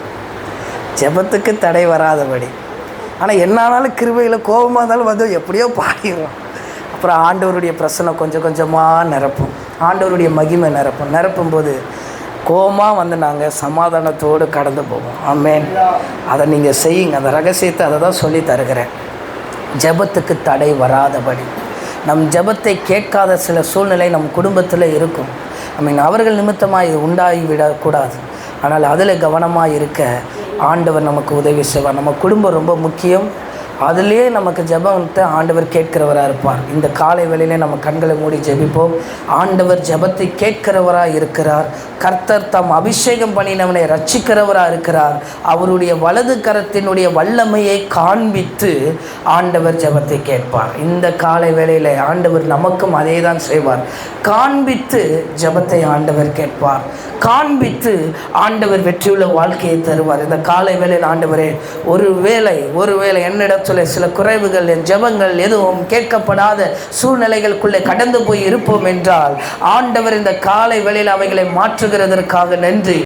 ஜெபத்துக்கு தடை வராதபடி. ஆனால் என்ன ஆனாலும் கிருபையில் கோபமாக இருந்தாலும் வந்து எப்படியோ பாடிடுவோம். அப்புறம் ஆண்டவருடைய பிரசன்னம் கொஞ்சம் கொஞ்சமாக நிரப்பும், ஆண்டவருடைய மகிமை நிரப்பும்போது கோபமாக வந்து நாங்கள் சமாதானத்தோடு கடந்து போவோம். ஆமென். அதை நீங்கள் செய்யுங்க. அந்த ரகசியத்தை அதை தான் சொல்லி தருகிறேன். ஜெபத்துக்கு தடை வராதபடி. நம் ஜெபத்தை கேட்காத சில சூழ்நிலை நம் குடும்பத்தில் இருக்கும். அவர்கள் நிமித்தமாக இது உண்டாகிவிடக்கூடாது. ஆனால் அதில் கவனமாக இருக்க ஆண்டவர் நமக்கு உதவி செய்வார். நம்ம குடும்பம் ரொம்ப முக்கியம். அதுலேயே நமக்கு ஜெபத்தை ஆண்டவர் கேட்கிறவராக இருப்பார். இந்த காலை வேளையிலே நம்ம கண்களை மூடி ஜெபிப்போம். ஆண்டவர் ஜெபத்தை கேட்கிறவராக இருக்கிறார். கர்த்தர் தம் அபிஷேகம் பண்ணினவனை ரட்சிக்கிறவராக இருக்கிறார். அவருடைய வலது கரத்தினுடைய வல்லமையை காண்பித்து ஆண்டவர் ஜெபத்தை கேட்பார். இந்த காலை வேளையில் ஆண்டவர் நமக்கும் அதே தான் செய்வார். காண்பித்து ஜெபத்தை ஆண்டவர் கேட்பார். காண்பித்து ஆண்டவர் வெற்றியுள்ள வாழ்க்கையை தருவார். இந்த காலை வேளையில் ஆண்டவரே, ஒருவேளை என்னிடத்தில் சில குறைவுகள், என் ஜெபங்கள் எதுவும் கேட்கப்படாத சூழ்நிலைகளுக்குள்ளே கடந்து போய் இருப்போம் என்றால் ஆண்டவர் இந்த காலை வேளையில் அவைகளை மாற்றுகிறதற்காக நன்றி.